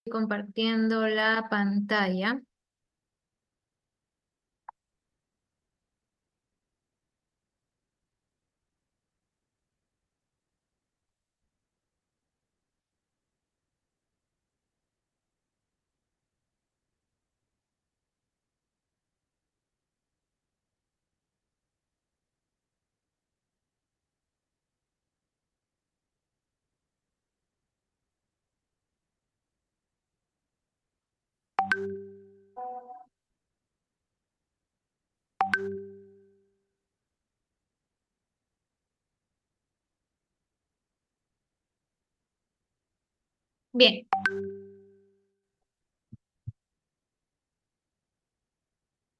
compartiendo la pantalla. Bien,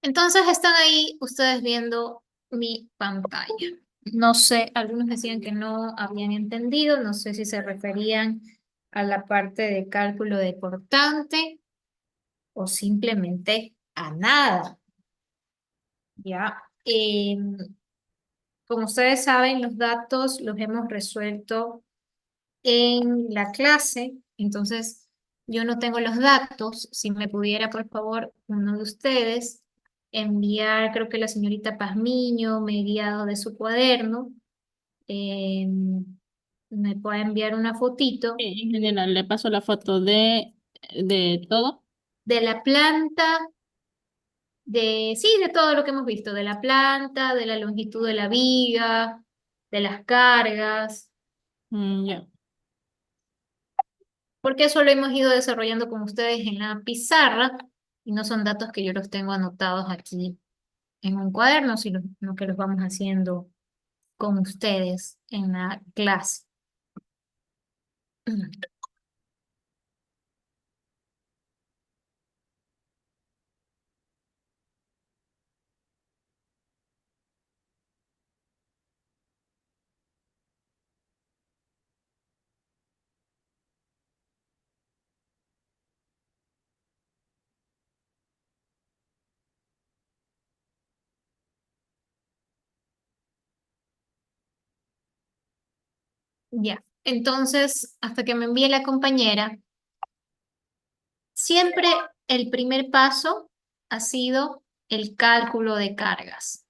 entonces están ahí ustedes viendo mi pantalla. No sé, algunos decían que no habían entendido, no sé si se referían a la parte de cálculo de cortante o simplemente a nada, ¿ya? Como ustedes saben, los datos los hemos resuelto en la clase, entonces yo no tengo los datos. Si me pudiera, por favor, uno de ustedes enviar, creo que la señorita Pazmiño me ha guiado de su cuaderno, eh, me puede enviar una fotito Sí, en general, le paso la foto de todo. de la planta, sí, de todo lo que hemos visto, de la planta, de la longitud de la viga, de las cargas, Ya. porque eso lo hemos ido desarrollando con ustedes en la pizarra y no son datos que yo los tengo anotados aquí en un cuaderno, sino que los vamos haciendo con ustedes en la clase. Ya, entonces, hasta que me envíe la compañera, siempre el primer paso ha sido el cálculo de cargas.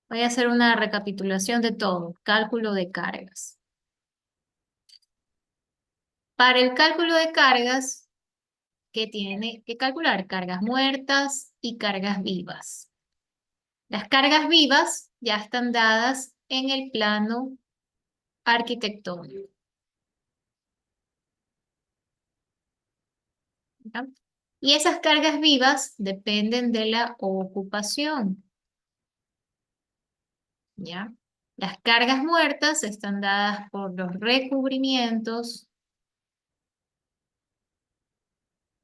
Voy a hacer una recapitulación de todo, cálculo de cargas. Para el cálculo de cargas, ¿qué tiene que calcular? Cargas muertas y cargas vivas. Las cargas vivas ya están dadas en el plano arquitectónico, ¿ya? Y esas cargas vivas dependen de la ocupación, ¿ya? Las cargas muertas están dadas por los recubrimientos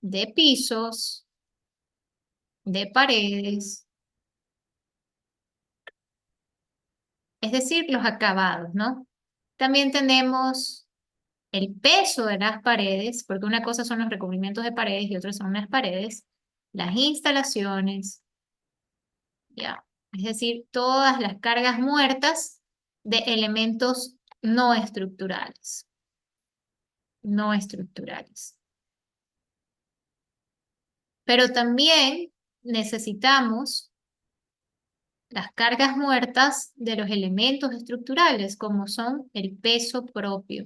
de pisos, de paredes, es decir, los acabados, ¿no? También tenemos el peso de las paredes, porque una cosa son los recubrimientos de paredes y otra son las paredes, las instalaciones, ¿ya? Es decir, todas las cargas muertas de elementos no estructurales, no estructurales. Pero también necesitamos las cargas muertas de los elementos estructurales, como son el peso propio.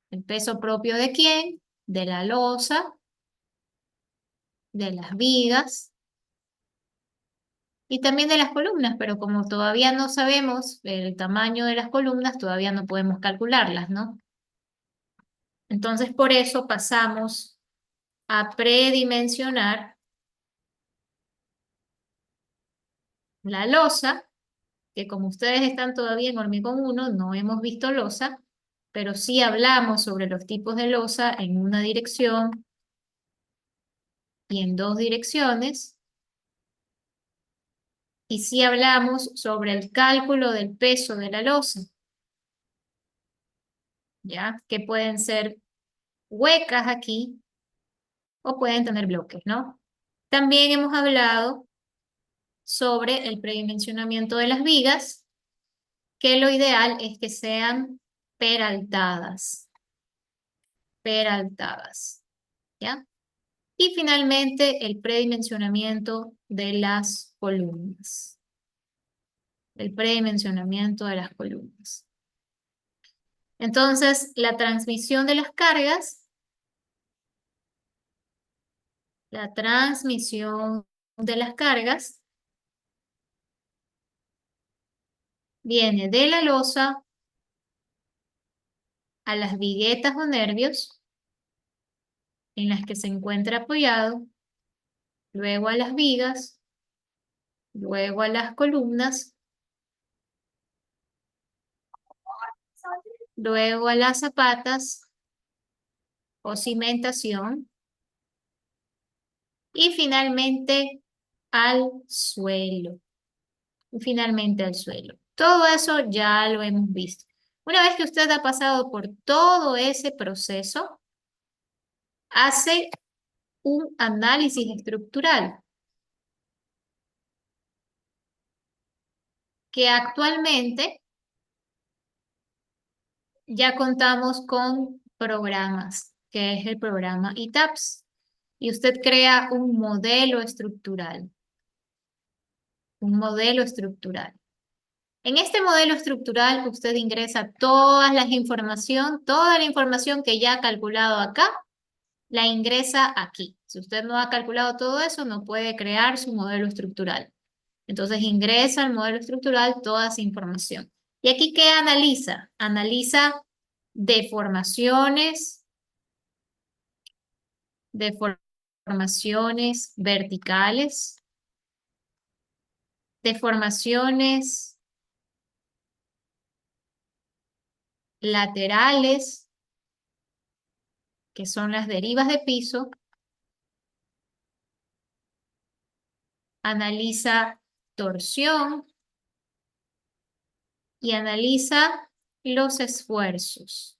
¿El peso propio de quién? De la losa, de las vigas y también de las columnas, pero como todavía no sabemos el tamaño de las columnas, todavía no podemos calcularlas, ¿no? Entonces, por eso pasamos a predimensionar la losa, que como ustedes están todavía en hormigón 1, no hemos visto losa, pero sí hablamos sobre los tipos de losa en una dirección y en dos direcciones, y sí hablamos sobre el cálculo del peso de la losa, ¿ya? Que pueden ser huecas aquí o pueden tener bloques, ¿no? También hemos hablado sobre el predimensionamiento de las vigas, que lo ideal es que sean peraltadas. peraltadas, ¿ya? Y finalmente el predimensionamiento de las columnas. El predimensionamiento de las columnas. Entonces, la transmisión de las cargas, la transmisión de las cargas viene de la losa a las viguetas o nervios en las que se encuentra apoyado, luego a las vigas, luego a las columnas, luego a las zapatas o cimentación y finalmente al suelo. Y finalmente al suelo. Todo eso ya lo hemos visto. Una vez que usted ha pasado por todo ese proceso, hace un análisis estructural que actualmente ya contamos con programas, que es el programa ITAPS. Y usted crea un modelo estructural. Un modelo estructural. En este modelo estructural usted ingresa toda la información que ya ha calculado acá, la ingresa aquí. Si usted no ha calculado todo eso, no puede crear su modelo estructural. Entonces ingresa al modelo estructural toda esa información. ¿Y aquí qué analiza? Analiza deformaciones, deformaciones verticales, deformaciones laterales, que son las derivas de piso, analiza torsión y analiza los esfuerzos.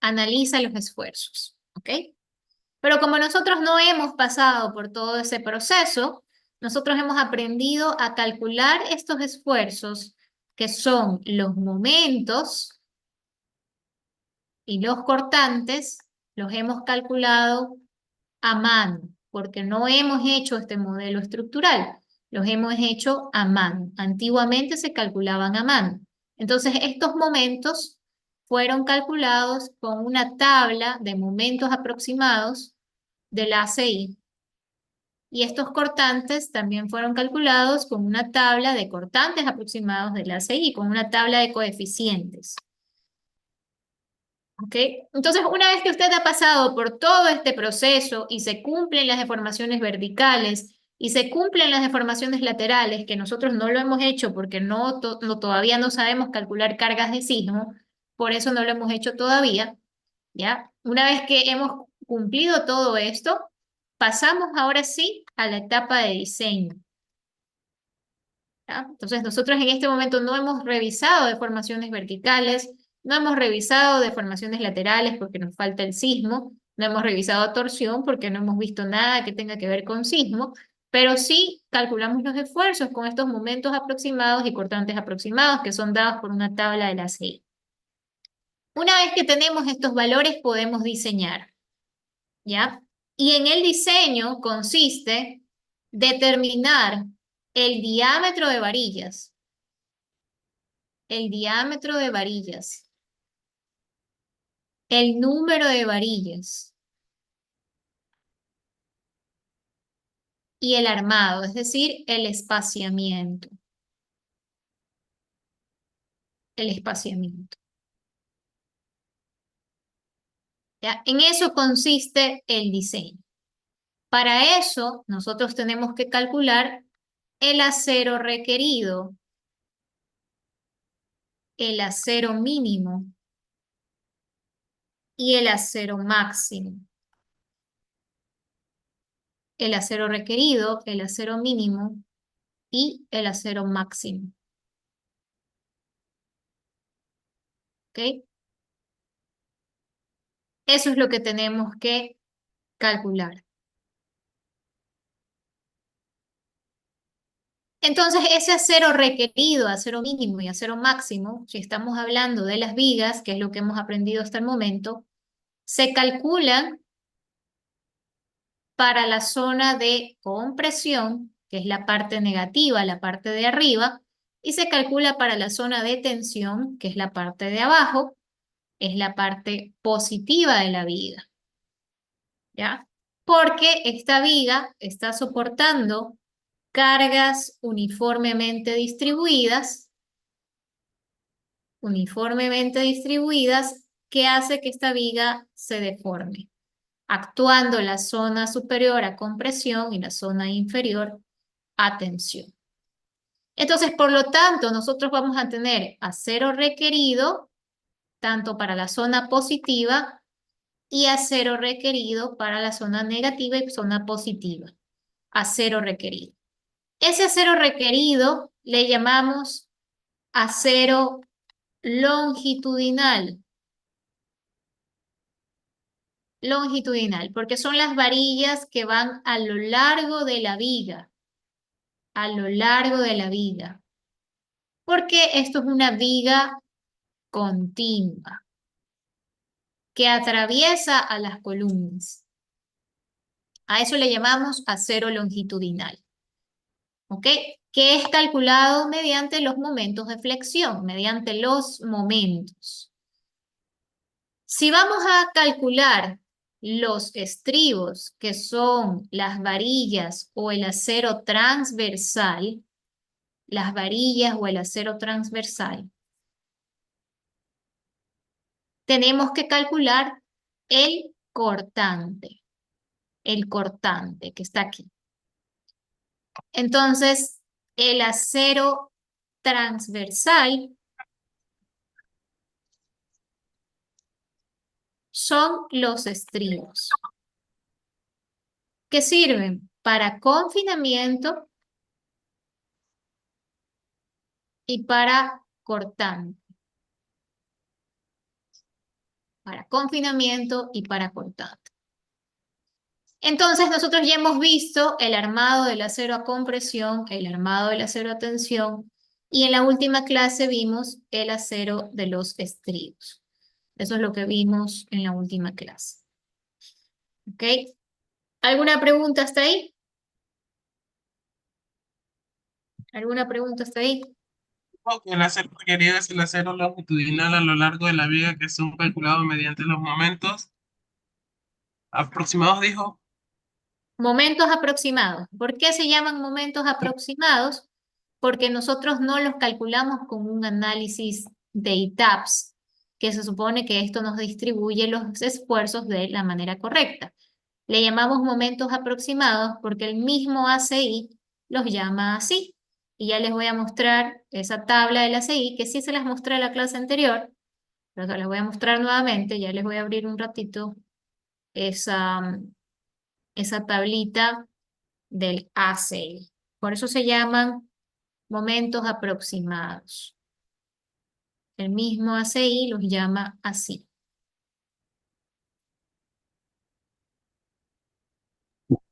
Analiza los esfuerzos, ¿ok? Pero como nosotros no hemos pasado por todo ese proceso, nosotros hemos aprendido a calcular estos esfuerzos, que son los momentos y los cortantes, los hemos calculado a mano, porque no hemos hecho este modelo estructural, los hemos hecho a mano. Antiguamente se calculaban a mano. Entonces, estos momentos fueron calculados con una tabla de momentos aproximados del ACI. Y estos cortantes también fueron calculados con una tabla de cortantes aproximados del ACI, con una tabla de coeficientes. ¿Ok? Entonces, una vez que usted ha pasado por todo este proceso y se cumplen las deformaciones verticales y se cumplen las deformaciones laterales, que nosotros no lo hemos hecho porque todavía no sabemos calcular cargas de sismo, por eso no lo hemos hecho todavía, ¿ya? Una vez que hemos cumplido todo esto, pasamos ahora sí a la etapa de diseño. ¿Ya? Entonces, nosotros en este momento no hemos revisado deformaciones verticales, no hemos revisado deformaciones laterales porque nos falta el sismo, no hemos revisado torsión porque no hemos visto nada que tenga que ver con sismo, pero sí calculamos los esfuerzos con estos momentos aproximados y cortantes aproximados que son dados por una tabla de la CI. Una vez que tenemos estos valores, podemos diseñar, ¿ya? Y en el diseño consiste determinar el diámetro de varillas, el diámetro de varillas, el número de varillas y el armado, es decir, el espaciamiento. El espaciamiento. ¿Ya? En eso consiste el diseño. Para eso, nosotros tenemos que calcular el acero requerido, el acero mínimo y el acero máximo. El acero requerido, el acero mínimo y el acero máximo. ¿Ok? Eso es lo que tenemos que calcular. Entonces, ese acero requerido, acero mínimo y acero máximo, si estamos hablando de las vigas, que es lo que hemos aprendido hasta el momento, se calculan para la zona de compresión, que es la parte negativa, la parte de arriba, y se calcula para la zona de tensión, que es la parte de abajo, es la parte positiva de la viga, ¿ya? Porque esta viga está soportando cargas uniformemente distribuidas, que hace que esta viga se deforme, actuando la zona superior a compresión y la zona inferior a tensión. Entonces, por lo tanto, nosotros vamos a tener acero requerido tanto para la zona positiva y acero requerido para la zona negativa y zona positiva. Acero requerido. Ese acero requerido le llamamos acero longitudinal. Longitudinal, porque son las varillas que van a lo largo de la viga, a lo largo de la viga, porque esto es una viga continua que atraviesa a las columnas. A eso le llamamos acero longitudinal, ¿ok? Que es calculado mediante los momentos de flexión, mediante los momentos. Si vamos a calcular los estribos, que son las varillas o el acero transversal, las varillas o el acero transversal, tenemos que calcular el cortante que está aquí. Entonces, el acero transversal son los estribos, que sirven para confinamiento y para cortante. Para confinamiento y para cortante. Entonces, nosotros ya hemos visto el armado del acero a compresión, el armado del acero a tensión, y en la última clase vimos el acero de los estribos. Eso es lo que vimos en la última clase. ¿Ok? ¿Alguna pregunta hasta ahí? ¿Alguna pregunta hasta ahí? Ok, el acero requerido es el acero longitudinal a lo largo de la viga que son calculados mediante los momentos aproximados, dijo. Momentos aproximados. ¿Por qué se llaman momentos aproximados? Porque nosotros no los calculamos con un análisis de ITAPS, que se supone que esto nos distribuye los esfuerzos de la manera correcta. Le llamamos momentos aproximados porque el mismo ACI los llama así. Y ya les voy a mostrar esa tabla del ACI, que sí se las mostré en la clase anterior, pero se las voy a mostrar nuevamente. Ya les voy a abrir un ratito esa, esa tablita del ACI. Por eso se llaman momentos aproximados. El mismo ACI los llama así.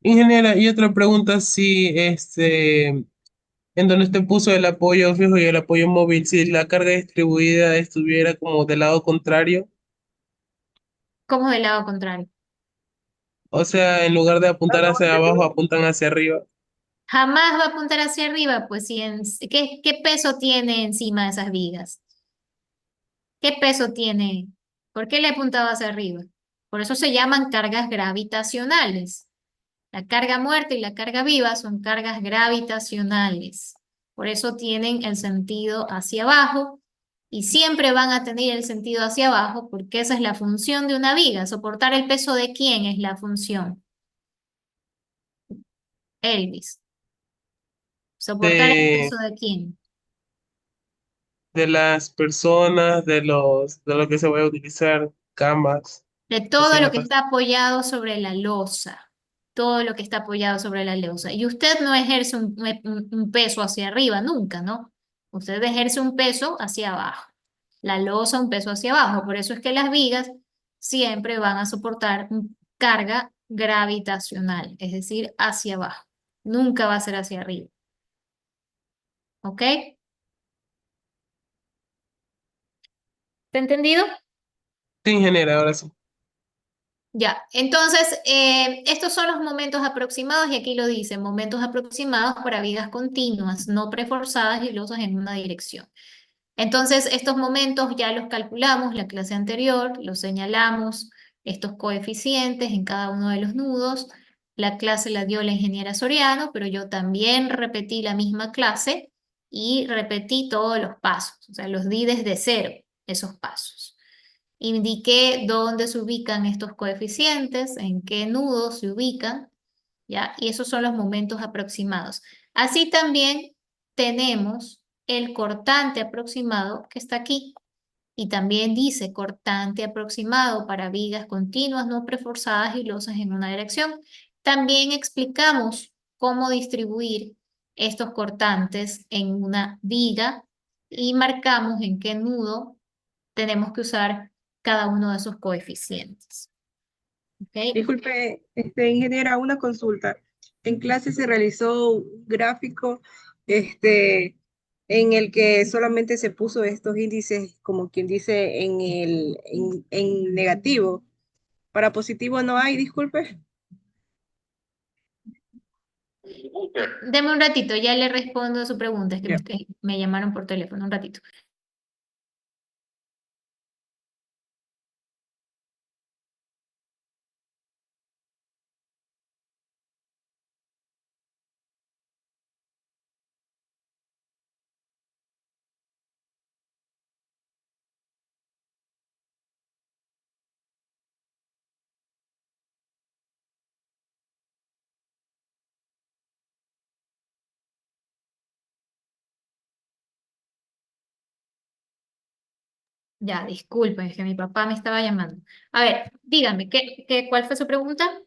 Ingeniera, y otra pregunta, si en donde usted puso el apoyo fijo y el apoyo móvil, si la carga distribuida estuviera como del lado contrario, ¿Cómo del lado contrario? o sea, en lugar de apuntar hacia abajo, apuntan hacia arriba. Jamás va a apuntar hacia arriba, pues si ¿qué peso tiene encima de esas vigas? ¿Qué peso tiene? ¿Por qué le apuntaba hacia arriba? Por eso se llaman cargas gravitacionales. La carga muerta y la carga viva son cargas gravitacionales. Por eso tienen el sentido hacia abajo y siempre van a tener el sentido hacia abajo porque esa es la función de una viga. ¿Soportar el peso de quién es la función? Elvis. ¿Soportar el De, peso de quién? de las personas, de lo que se va a utilizar, camas, De todo lo que asientos. está apoyado sobre la losa. Todo lo que está apoyado sobre la losa. Y usted no ejerce un peso hacia arriba, nunca, ¿no? Usted ejerce un peso hacia abajo. La losa un peso hacia abajo. Por eso es que las vigas siempre van a soportar carga gravitacional, es decir, hacia abajo. Nunca va a ser hacia arriba. ¿Ok? ¿Te entendido? Sí, ingeniera, ahora sí. Ya, entonces, estos son los momentos aproximados y aquí lo dice, momentos aproximados para vigas continuas, no preforzadas y losas en una dirección. Entonces, estos momentos ya los calculamos la clase anterior, los señalamos, estos coeficientes en cada uno de los nudos. La clase la dio la ingeniera Soriano, pero yo también repetí la misma clase y repetí todos los pasos, o sea, los di desde cero, esos pasos. Indiqué dónde se ubican estos coeficientes, en qué nudos se ubican, ¿ya? Y esos son los momentos aproximados. Así también tenemos el cortante aproximado que está aquí. Y también dice cortante aproximado para vigas continuas no preforzadas y losas en una dirección. También explicamos cómo distribuir estos cortantes en una viga y marcamos en qué nudo tenemos que usar cada uno de esos coeficientes. ¿Ok? Disculpe, ingeniera, una consulta. En clase se realizó un gráfico, este, en el que solamente se puso estos índices, como quien dice, en negativo. Para positivo no hay, disculpe. Deme un ratito, ya le respondo a su pregunta, es que Ya. me llamaron por teléfono, un ratito. Ya, disculpen, es que mi papá me estaba llamando. A ver, dígame, ¿cuál fue su pregunta?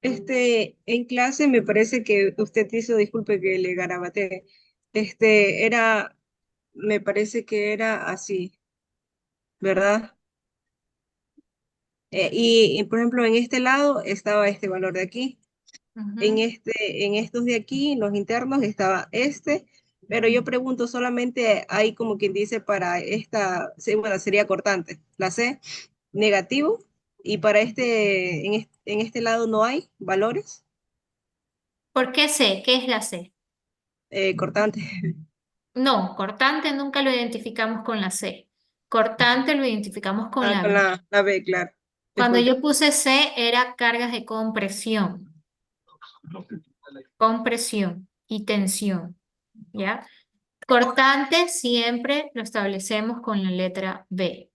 En clase me parece que usted hizo, disculpe que le garabateé, era, me parece que era así, ¿verdad? Y, por ejemplo, en este lado estaba este valor de aquí. Ujú. En estos de aquí, los internos, estaba pero yo pregunto, solamente hay como quien dice para esta, sí, bueno, sería cortante, la C, negativo, y para en este lado no hay valores, ¿Por qué C? ¿Qué es la C? cortante. No, cortante nunca lo identificamos con la C. Cortante lo identificamos con Ah, la con B. la B, claro. Cuando Disculpe. yo puse C era cargas de compresión y tensión, ¿ya? Cortante siempre lo establecemos con la letra B,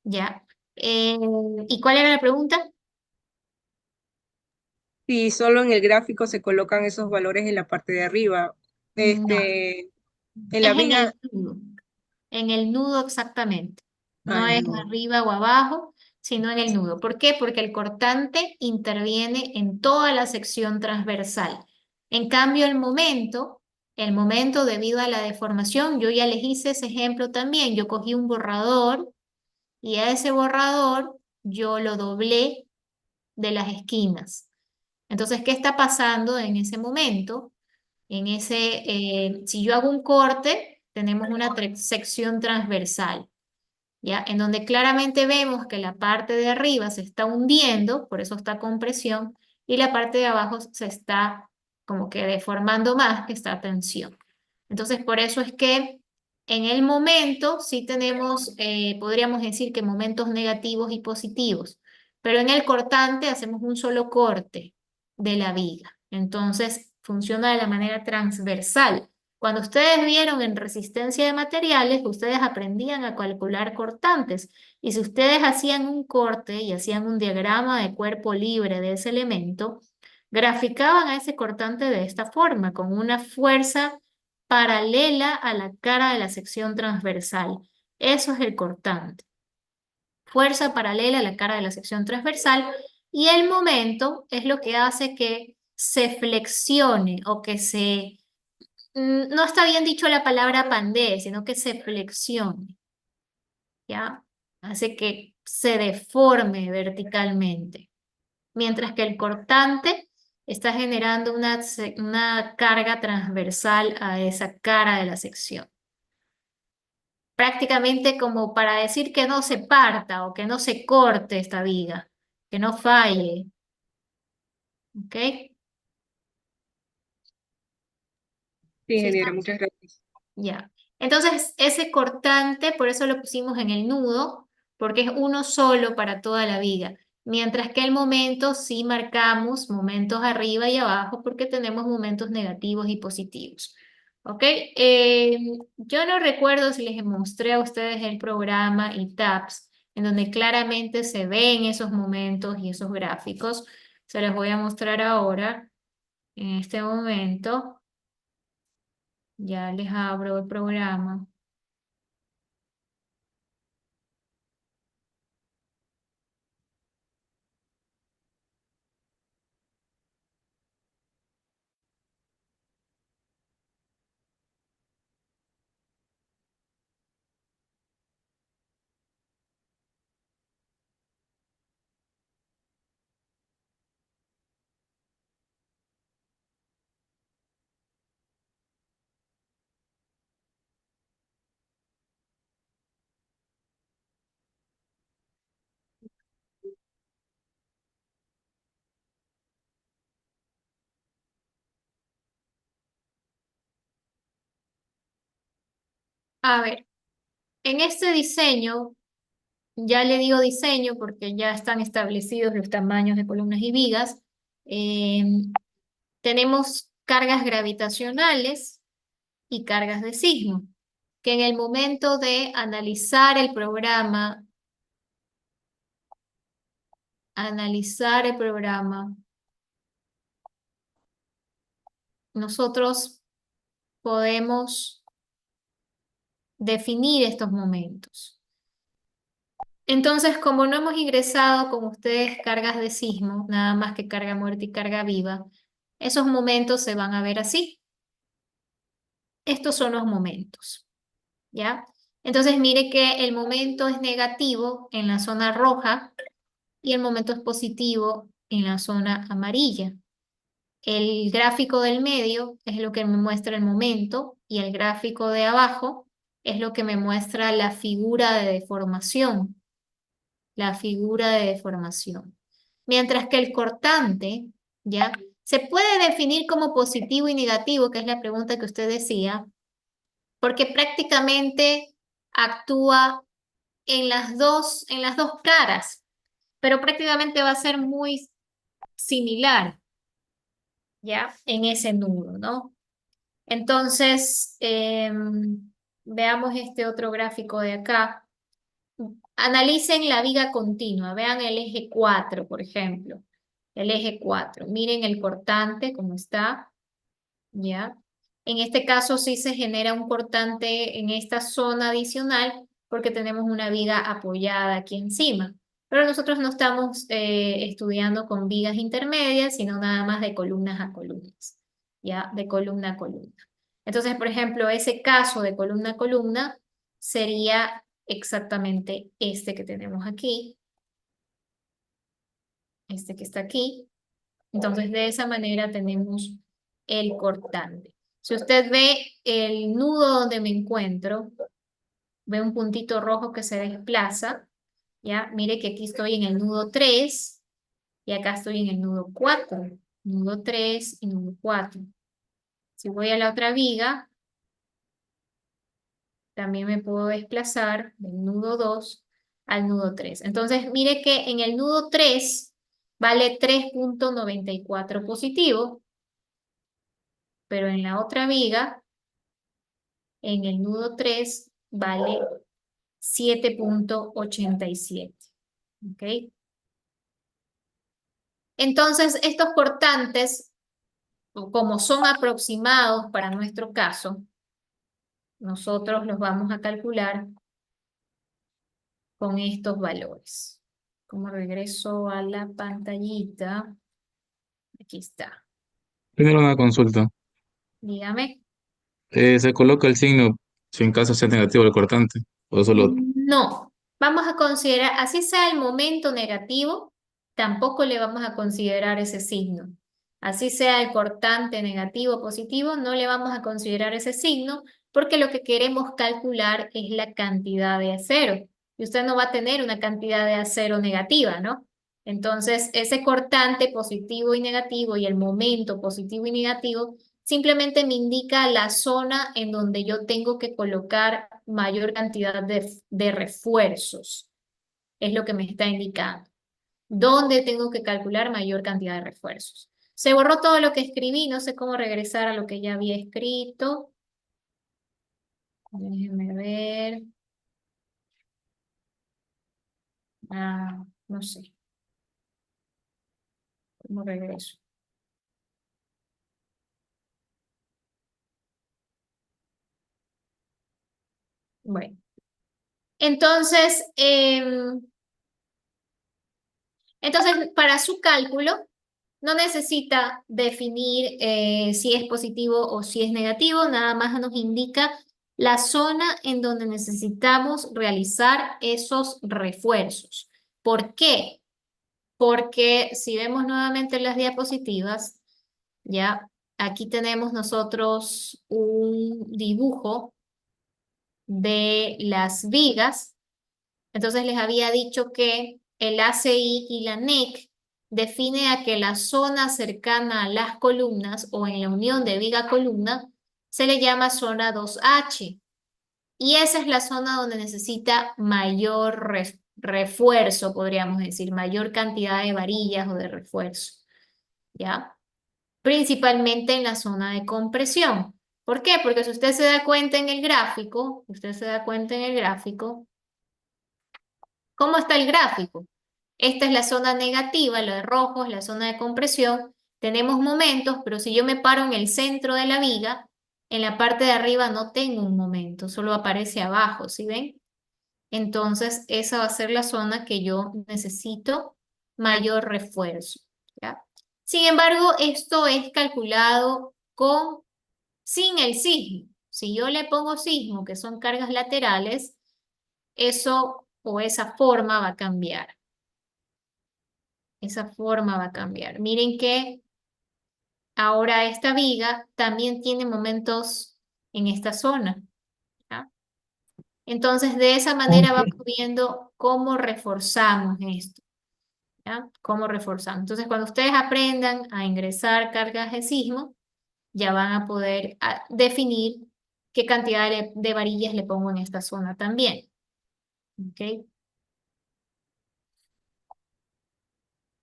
¿ya? ¿Y cuál era la pregunta? Y solo en el gráfico se colocan esos valores en la parte de arriba. No, En la es en viga, el nudo. En el nudo exactamente. No ay, es no. arriba o abajo, sino en el nudo. ¿Por qué? Porque el cortante interviene en toda la sección transversal. En cambio, el momento debido a la deformación, yo ya les hice ese ejemplo también. Yo cogí un borrador y a ese borrador yo lo doblé de las esquinas. Entonces, ¿qué está pasando en ese momento? Si yo hago un corte, tenemos una sección transversal, ¿ya? En donde claramente vemos que la parte de arriba se está hundiendo, por eso está con presión, y la parte de abajo se está como que deformando más, que está a tensión. Entonces, por eso es que en el momento sí tenemos, podríamos decir que momentos negativos y positivos, pero en el cortante hacemos un solo corte de la viga. Entonces, funciona de la manera transversal. Cuando ustedes vieron en resistencia de materiales, ustedes aprendían a calcular cortantes. Y si ustedes hacían un corte y hacían un diagrama de cuerpo libre de ese elemento, graficaban a ese cortante de esta forma, con una fuerza paralela a la cara de la sección transversal. Eso es el cortante. Fuerza paralela a la cara de la sección transversal. Y el momento es lo que hace que se flexione o que no está bien dicho la palabra pandee, sino que se flexione, ¿ya? Hace que se deforme verticalmente. Mientras que el cortante está generando una carga transversal a esa cara de la sección. Prácticamente como para decir que no se parta o que no se corte esta viga, que no falle. ¿Ok? Sí, Sí, ingeniera, muchas gracias. ya. Entonces, ese cortante, por eso lo pusimos en el nudo, porque es uno solo para toda la viga. Mientras que el momento sí marcamos momentos arriba y abajo porque tenemos momentos negativos y positivos. ¿Ok? Yo no recuerdo si les mostré a ustedes el programa y tabs, en donde claramente se ven esos momentos y esos gráficos. Se los voy a mostrar ahora, en este momento. Ya les abro el programa. A ver, en este diseño, ya le digo diseño porque ya están establecidos los tamaños de columnas y vigas. eh, Tenemos cargas gravitacionales y cargas de sismo, que en el momento de analizar el programa, nosotros podemos definir estos momentos. Entonces, como no hemos ingresado con ustedes cargas de sismo, nada más que carga muerta y carga viva, esos momentos se van a ver así. Estos son los momentos, ¿ya? Entonces, mire que el momento es negativo en la zona roja y el momento es positivo en la zona amarilla. El gráfico del medio es lo que me muestra el momento y el gráfico de abajo es lo que me muestra la figura de deformación. La figura de deformación. Mientras que el cortante, ¿ya? Se puede definir como positivo y negativo, que es la pregunta que usted decía, porque prácticamente actúa en las dos caras, pero prácticamente va a ser muy similar, ¿ya? En ese nudo, ¿no? Entonces, veamos este otro gráfico de acá. Analicen la viga continua, vean el eje 4, por ejemplo. El eje 4. Miren el cortante, cómo está, ¿ya? En este caso sí se genera un cortante en esta zona adicional porque tenemos una viga apoyada aquí encima. Pero nosotros no estamos estudiando con vigas intermedias, sino nada más de columnas a columnas, ¿ya? De columna a columna. Entonces, por ejemplo, ese caso de columna a columna sería exactamente este que tenemos aquí, este que está aquí. Entonces, de esa manera tenemos el cortante. Si usted ve el nudo donde me encuentro, ve un puntito rojo que se desplaza, ¿ya? Mire que aquí estoy en el nudo 3 y acá estoy en el nudo 4. Nudo 3 y nudo 4. Si voy a la otra viga, también me puedo desplazar del nudo 2 al nudo 3. Entonces, mire que en el nudo 3 vale 3,94 positivo, pero en la otra viga, en el nudo 3, vale 7,87. ¿Ok? Entonces, estos cortantes, como son aproximados para nuestro caso, nosotros los vamos a calcular con estos valores. Como regreso a la pantallita, aquí está. Primero una consulta. Dígame. ¿Se coloca el signo si en caso sea negativo el cortante? ¿O solo? No, vamos a considerar, así sea el momento negativo, tampoco le vamos a considerar ese signo. Así sea el cortante negativo o positivo, no le vamos a considerar ese signo porque lo que queremos calcular es la cantidad de acero. Y usted no va a tener una cantidad de acero negativa, ¿no? Entonces, ese cortante positivo y negativo y el momento positivo y negativo simplemente me indica la zona en donde yo tengo que colocar mayor cantidad de refuerzos. Es lo que me está indicando. ¿Dónde tengo que calcular mayor cantidad de refuerzos? Se borró todo lo que escribí, no sé cómo regresar a lo que ya había escrito. Déjenme ver. Ah, no sé. ¿Cómo regreso? Bueno. Entonces, para su cálculo, no necesita definir si es positivo o si es negativo, nada más nos indica la zona en donde necesitamos realizar esos refuerzos. ¿Por qué? Porque si vemos nuevamente las diapositivas, ya aquí tenemos nosotros un dibujo de las vigas. Entonces les había dicho que el ACI y la NEC define a que la zona cercana a las columnas o en la unión de viga-columna se le llama zona 2H. Y esa es la zona donde necesita mayor refuerzo, podríamos decir, mayor cantidad de varillas o de refuerzo, ¿ya? Principalmente en la zona de compresión. ¿Por qué? Porque si usted se da cuenta en el gráfico, ¿cómo está el gráfico? Esta es la zona negativa, lo de rojo es la zona de compresión. Tenemos momentos, pero si yo me paro en el centro de la viga, en la parte de arriba no tengo un momento, solo aparece abajo, ¿sí ven? Entonces, esa va a ser la zona que yo necesito mayor refuerzo, ¿ya? Sin embargo, esto es calculado sin el sismo. Si yo le pongo sismo, que son cargas laterales, eso o esa forma va a cambiar. Esa forma va a cambiar. Miren que ahora esta viga también tiene momentos en esta zona, ¿ya? Entonces, de esa manera Ok. vamos viendo cómo reforzamos esto, ¿ya? Cómo reforzamos. Entonces, cuando ustedes aprendan a ingresar cargas de sismo, ya van a poder definir qué cantidad de varillas le pongo en esta zona también. ¿Ok?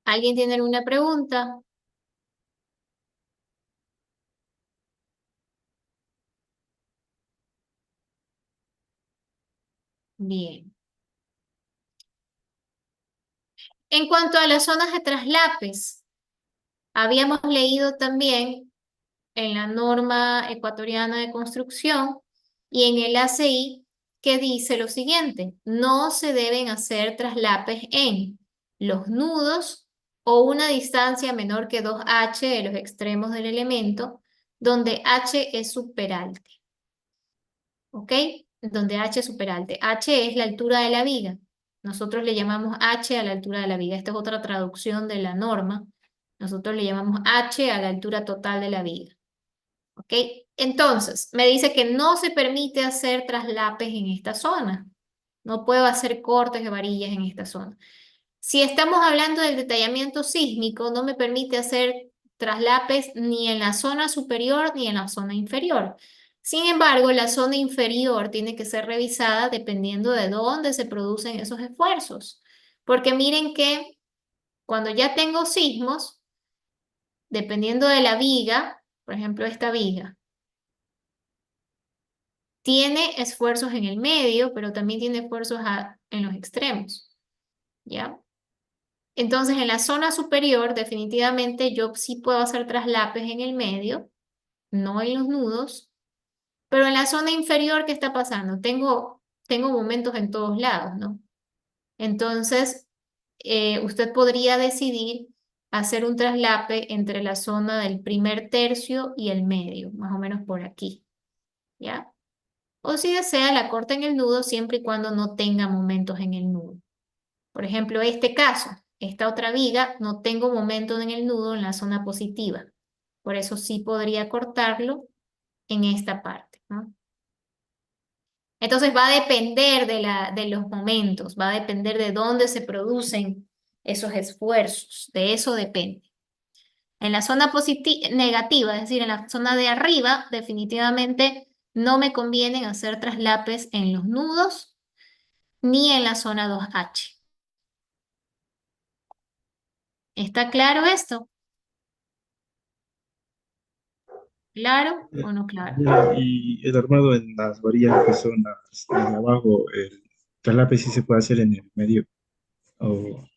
¿Alguien tiene alguna pregunta? Bien. En cuanto a las zonas de traslapes, habíamos leído también en la norma ecuatoriana de construcción y en el ACI que dice lo siguiente: no se deben hacer traslapes en los nudos o una distancia menor que 2H de los extremos del elemento, donde H es superalte. ¿Ok? Donde H es superalte. H es la altura de la viga. Nosotros le llamamos H a la altura de la viga. Esta es otra traducción de la norma. Nosotros le llamamos H a la altura total de la viga. ¿Ok? Entonces, me dice que no se permite hacer traslapes en esta zona. No puedo hacer cortes de varillas en esta zona. Si estamos hablando del detallamiento sísmico, no me permite hacer traslapes ni en la zona superior ni en la zona inferior. Sin embargo, la zona inferior tiene que ser revisada dependiendo de dónde se producen esos esfuerzos. Porque miren que cuando ya tengo sismos, dependiendo de la viga, por ejemplo, esta viga, tiene esfuerzos en el medio, pero también tiene esfuerzos en los extremos, ¿ya? Entonces, en la zona superior, definitivamente yo sí puedo hacer traslapes en el medio, no en los nudos, pero en la zona inferior, ¿qué está pasando? Tengo momentos en todos lados, ¿no? Entonces, usted podría decidir hacer un traslape entre la zona del primer tercio y el medio, más o menos por aquí, ¿ya? O si desea, la corta en el nudo siempre y cuando no tenga momentos en el nudo. Por ejemplo, este caso. esta otra viga, no tengo momento en el nudo en la zona positiva. Por eso sí podría cortarlo en esta parte, ¿no? Entonces va a depender de los momentos, va a depender de dónde se producen esos esfuerzos, de eso depende. En la zona negativa, es decir, en la zona de arriba, definitivamente no me conviene hacer traslapes en los nudos ni en la zona 2H. ¿Está claro esto? ¿Claro o no claro? Ya, y el armado en las varillas que son las de abajo, el traslape sí se puede hacer en el medio. O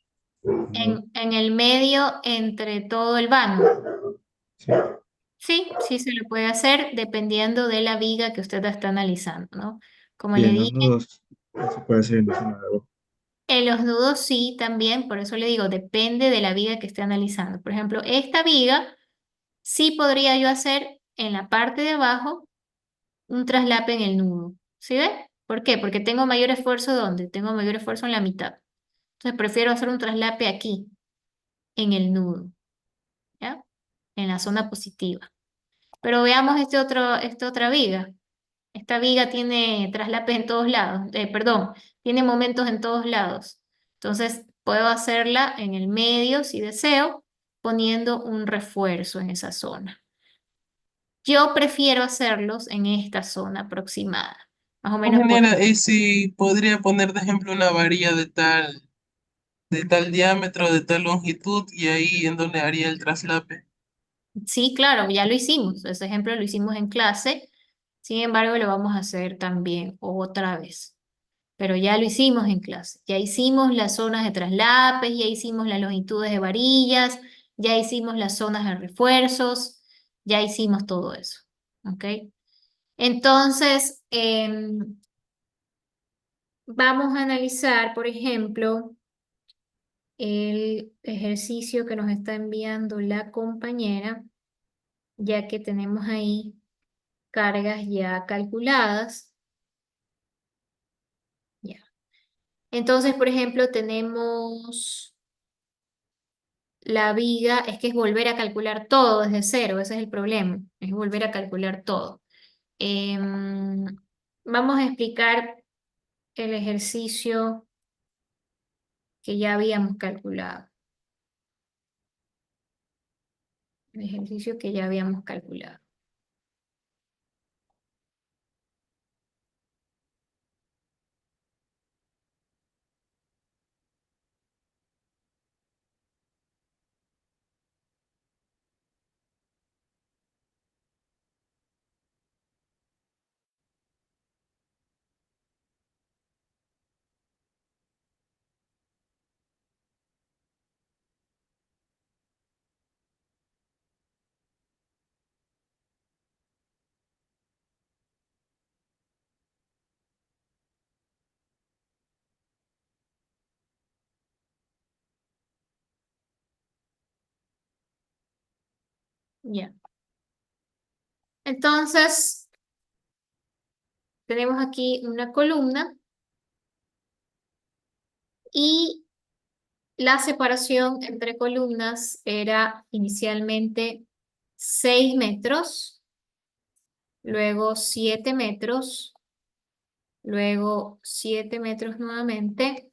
no. En el medio entre todo el vano. Sí. Sí, sí se lo puede hacer dependiendo de la viga que usted está analizando, ¿no? Como Y le en los dije, nudos no se puede hacer en la zona de abajo. en los nudos sí también, por eso le digo, depende de la viga que esté analizando. Por ejemplo, esta viga sí podría yo hacer en la parte de abajo un traslape en el nudo. ¿Sí ve? ¿Por qué? Porque tengo mayor esfuerzo ¿dónde? Tengo mayor esfuerzo en la mitad. Entonces prefiero hacer un traslape aquí, en el nudo, ¿ya? En la zona positiva. Pero veamos esta otra viga. Esta viga tiene traslapes en todos lados, perdón, tiene momentos en todos lados. Entonces puedo hacerla en el medio si deseo, poniendo un refuerzo en esa zona. Yo prefiero hacerlos en esta zona aproximada, más o menos por... Ingeniera, y si podría poner de ejemplo una varilla de tal diámetro, de tal longitud, y ahí en donde haría el traslape. Sí, claro, ya lo hicimos. Ese ejemplo lo hicimos en clase. Sin embargo, lo vamos a hacer también otra vez. Pero ya lo hicimos en clase. Ya hicimos las zonas de traslapes, ya hicimos las longitudes de varillas, ya hicimos las zonas de refuerzos, ya hicimos todo eso. ¿Ok? Entonces, vamos a analizar, por ejemplo, el ejercicio que nos está enviando la compañera, ya que tenemos ahí cargas ya calculadas. Ya. Entonces, por ejemplo, tenemos la viga, es que es volver a calcular todo desde cero, ese es el problema, es volver a calcular todo. Em, Vamos a explicar el ejercicio que ya habíamos calculado. El ejercicio que ya habíamos calculado. Ya. Entonces, tenemos aquí una columna y la separación entre columnas era inicialmente 6 metros, luego 7 metros, luego 7 metros nuevamente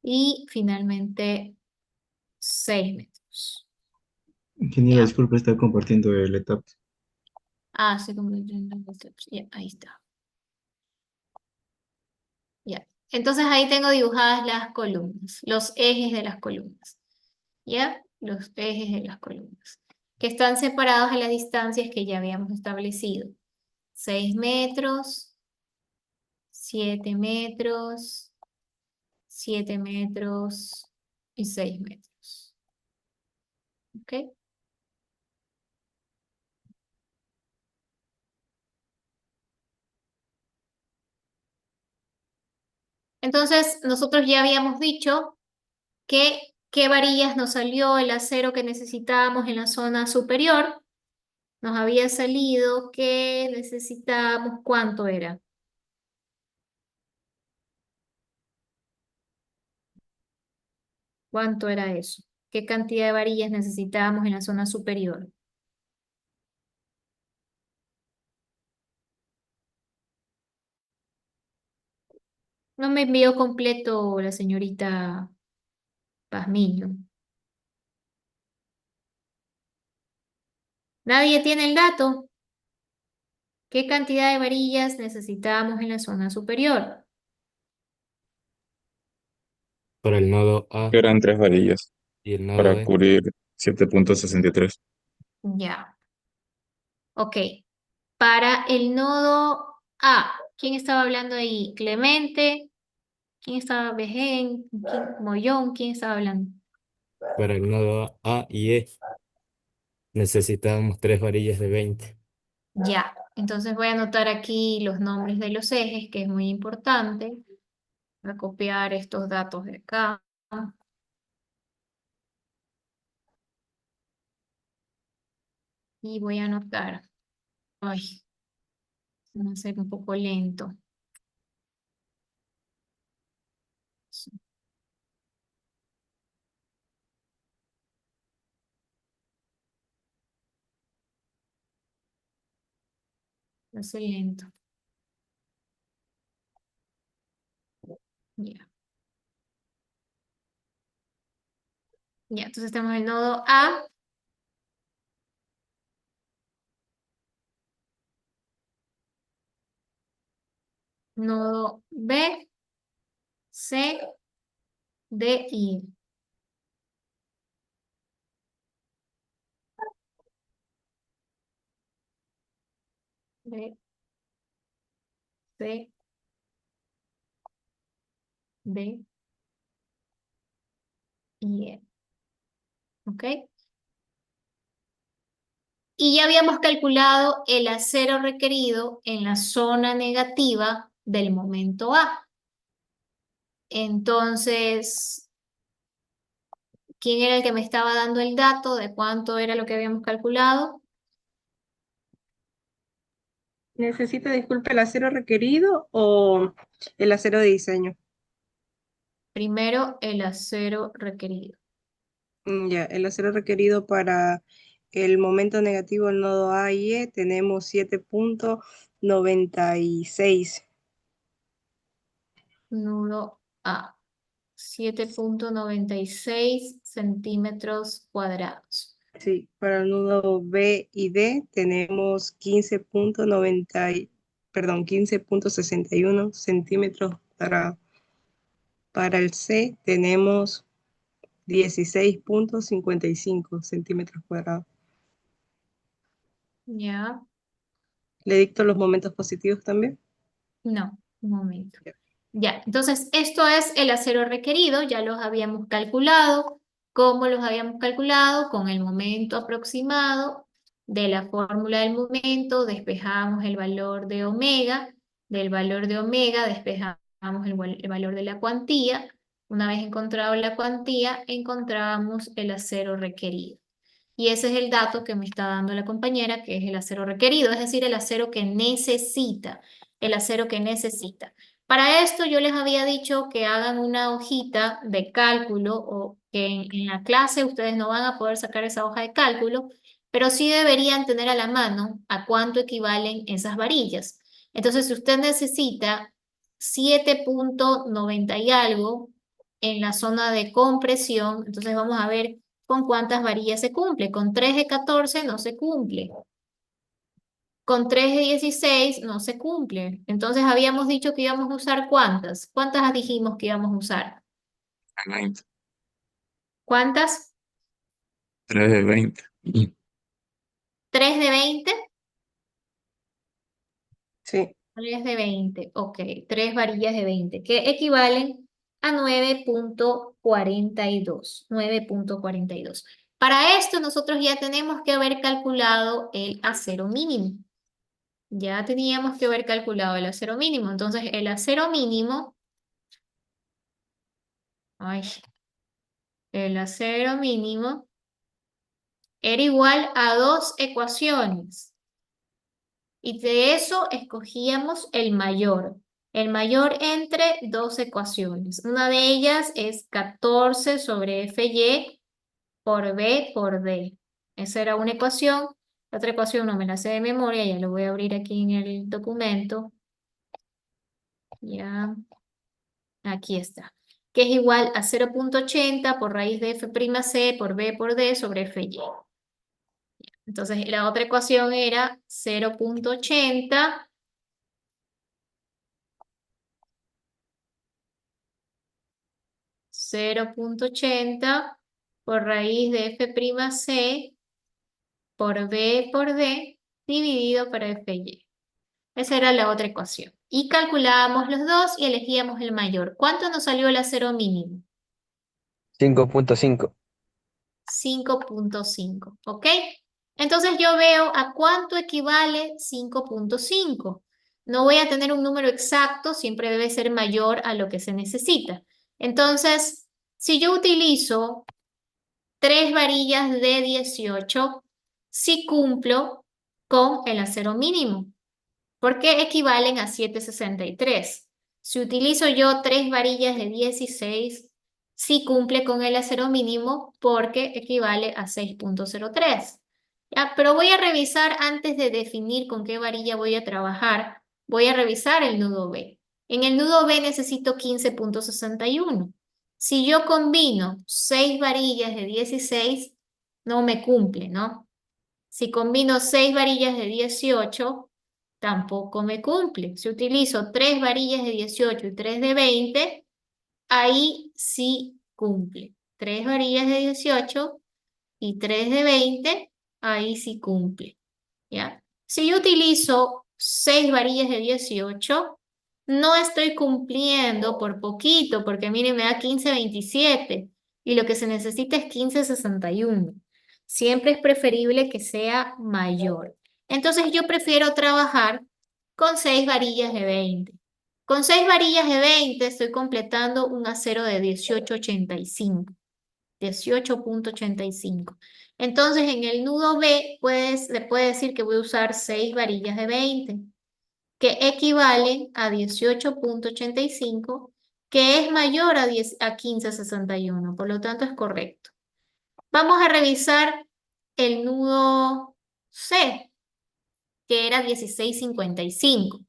y finalmente 6 metros. Ingeniera, ¿Ya? disculpe, está compartiendo el etap. Ah, se convirtió en double steps. Ya, ahí está. Ya. Entonces ahí tengo dibujadas las columnas, los ejes de las columnas. ¿Ya? Los ejes de las columnas, que están separados a las distancias que ya habíamos establecido. 6 metros, 7 metros, 7 metros y 6 metros. ¿Ok? Entonces, nosotros ya habíamos dicho que qué varillas nos salió el acero que necesitábamos en la zona superior. Nos había salido que necesitábamos, ¿cuánto era? ¿Cuánto era eso? ¿Qué cantidad de varillas necesitábamos en la zona superior? No me envió completo la señorita Pazmiño. ¿Nadie tiene el dato? ¿Qué cantidad de varillas necesitábamos en la zona superior? Para el nodo A Que eran 3 varillas y el nodo para E. cubrir 7.63. Ya. Ok. Para el nodo A, ¿quién estaba hablando ahí? ¿Clemente? ¿Quién estaba? ¿Bején? ¿Mollón? ¿Quién estaba hablando? Para el nodo A y E necesitábamos 3 varillas de 20. Ya. Entonces voy a anotar aquí los nombres de los ejes, que es muy importante. Voy a copiar estos datos de acá. Y voy a anotar. Ay, va a ser un poco lento. Sí, va a ser lento. Ya. Ya, entonces tenemos el nodo A, nodo B, C, D y E. B, C, D y E. ¿Ok? Y ya habíamos calculado el acero requerido en la zona negativa del momento A. Entonces, ¿quién era el que me estaba dando el dato de cuánto era lo que habíamos calculado? ¿Necesita, disculpe, el acero requerido o el acero de diseño? Primero, el acero requerido. Ya, el acero requerido para el momento negativo del nodo A y E tenemos 7.96. Nudo A. 7.96 centímetros cuadrados. Sí, para el nudo B y D tenemos 15.61 centímetros cuadrados. Para el C tenemos 16.55 centímetros cuadrados. Ya, ¿Le dicto los momentos positivos también? no, un momento. Ya, entonces esto es el acero requerido, ya los habíamos calculado. ¿Cómo los habíamos calculado? Con el momento aproximado de la fórmula del momento, despejamos el valor de omega, del valor de omega despejamos el valor de la cuantía. Una vez encontrado la cuantía, encontramos el acero requerido. Y ese es el dato que me está dando la compañera, que es el acero requerido, es decir, el acero que necesita, el acero que necesita. Para esto yo les había dicho que hagan una hojita de cálculo o que en la clase ustedes no van a poder sacar esa hoja de cálculo, pero sí deberían tener a la mano a cuánto equivalen esas varillas. Entonces, si usted necesita 7.90 y algo en la zona de compresión, entonces vamos a ver con cuántas varillas se cumple. Con 3 de 14 no se cumple. Con 3 de 16 no se cumple. Entonces habíamos dicho que íbamos a usar ¿cuántas? ¿Cuántas dijimos que íbamos a usar? 20. ¿Cuántas? 3 de 20. ¿3 de 20? Sí. 3 de 20, ok. 3 varillas de 20, que equivalen a 9.42. 9.42. Para esto nosotros ya tenemos que haber calculado el acero mínimo. Ya teníamos que haber calculado el acero mínimo. Entonces, el acero mínimo, ay, el acero mínimo era igual a 2 ecuaciones. Y de eso escogíamos el mayor. El mayor entre dos ecuaciones. Una de ellas es 14 sobre FY por B por D. Esa era una ecuación. La otra ecuación no me la sé de memoria, ya lo voy a abrir aquí en el documento. Ya, aquí está. Que es igual a 0,80 por raíz de F'C por B por D sobre FY. Entonces, la otra ecuación era 0,80 0,80 por raíz de F'C por B por D dividido por FY. Esa era la otra ecuación. Y calculábamos los dos y elegíamos el mayor. ¿Cuánto nos salió el acero mínimo? 5.5. 5,5, ¿ok? Entonces yo veo a cuánto equivale 5,5. No voy a tener un número exacto, siempre debe ser mayor a lo que se necesita. Entonces, si yo utilizo 3 varillas de 18, sí cumplo con el acero mínimo, porque equivalen a 7,63. Si utilizo yo 3 varillas de 16, sí cumple con el acero mínimo porque equivale a 6,03. ¿Ya? Pero voy a revisar antes de definir con qué varilla voy a trabajar. Voy a revisar el nudo B. En el nudo B necesito 15,61. Si yo combino 6 varillas de 16, no me cumple, ¿no? Si combino 6 varillas de 18, tampoco me cumple. Si utilizo 3 varillas de 18 y 3 de 20, ahí sí cumple. 3 varillas de 18 y 3 de 20, ahí sí cumple. ¿Ya? Si yo utilizo 6 varillas de 18, no estoy cumpliendo por poquito, porque miren, me da 15,27 y lo que se necesita es 15,61. Siempre es preferible que sea mayor. Entonces yo prefiero trabajar con 6 varillas de 20. Con 6 varillas de 20 estoy completando un acero de 18,85. 18,85. Entonces, en el nudo B, le puede decir que voy a usar 6 varillas de 20, que equivalen a 18,85, que es mayor a 15,61. Por lo tanto, es correcto. Vamos a revisar el nudo C, que era 16,55.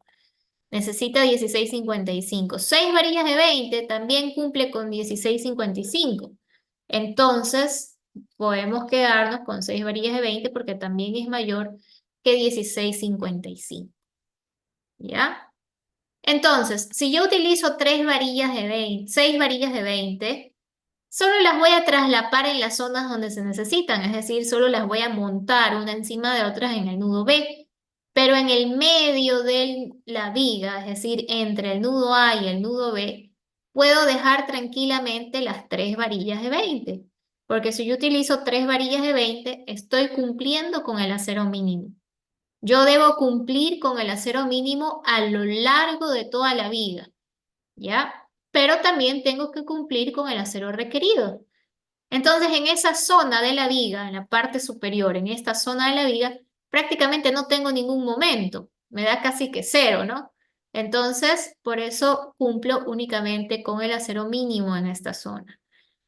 Necesita 16,55. 6 varillas de 20 también cumple con 16,55. Entonces, podemos quedarnos con 6 varillas de 20 porque también es mayor que 16,55. ¿Ya? Entonces, si yo utilizo 3 varillas de 20, 6 varillas de 20, solo las voy a traslapar en las zonas donde se necesitan, es decir, solo las voy a montar una encima de otras en el nudo B. Pero en el medio de la viga, es decir, entre el nudo A y el nudo B, puedo dejar tranquilamente las 3 varillas de 20. Porque si yo utilizo 3 varillas de 20, estoy cumpliendo con el acero mínimo. Yo debo cumplir con el acero mínimo a lo largo de toda la viga, ¿ya? Pero también tengo que cumplir con el acero requerido. Entonces, en esa zona de la viga, en la parte superior, en esta zona de la viga, prácticamente no tengo ningún momento. Me da casi que cero, ¿no? Entonces, por eso cumplo únicamente con el acero mínimo en esta zona.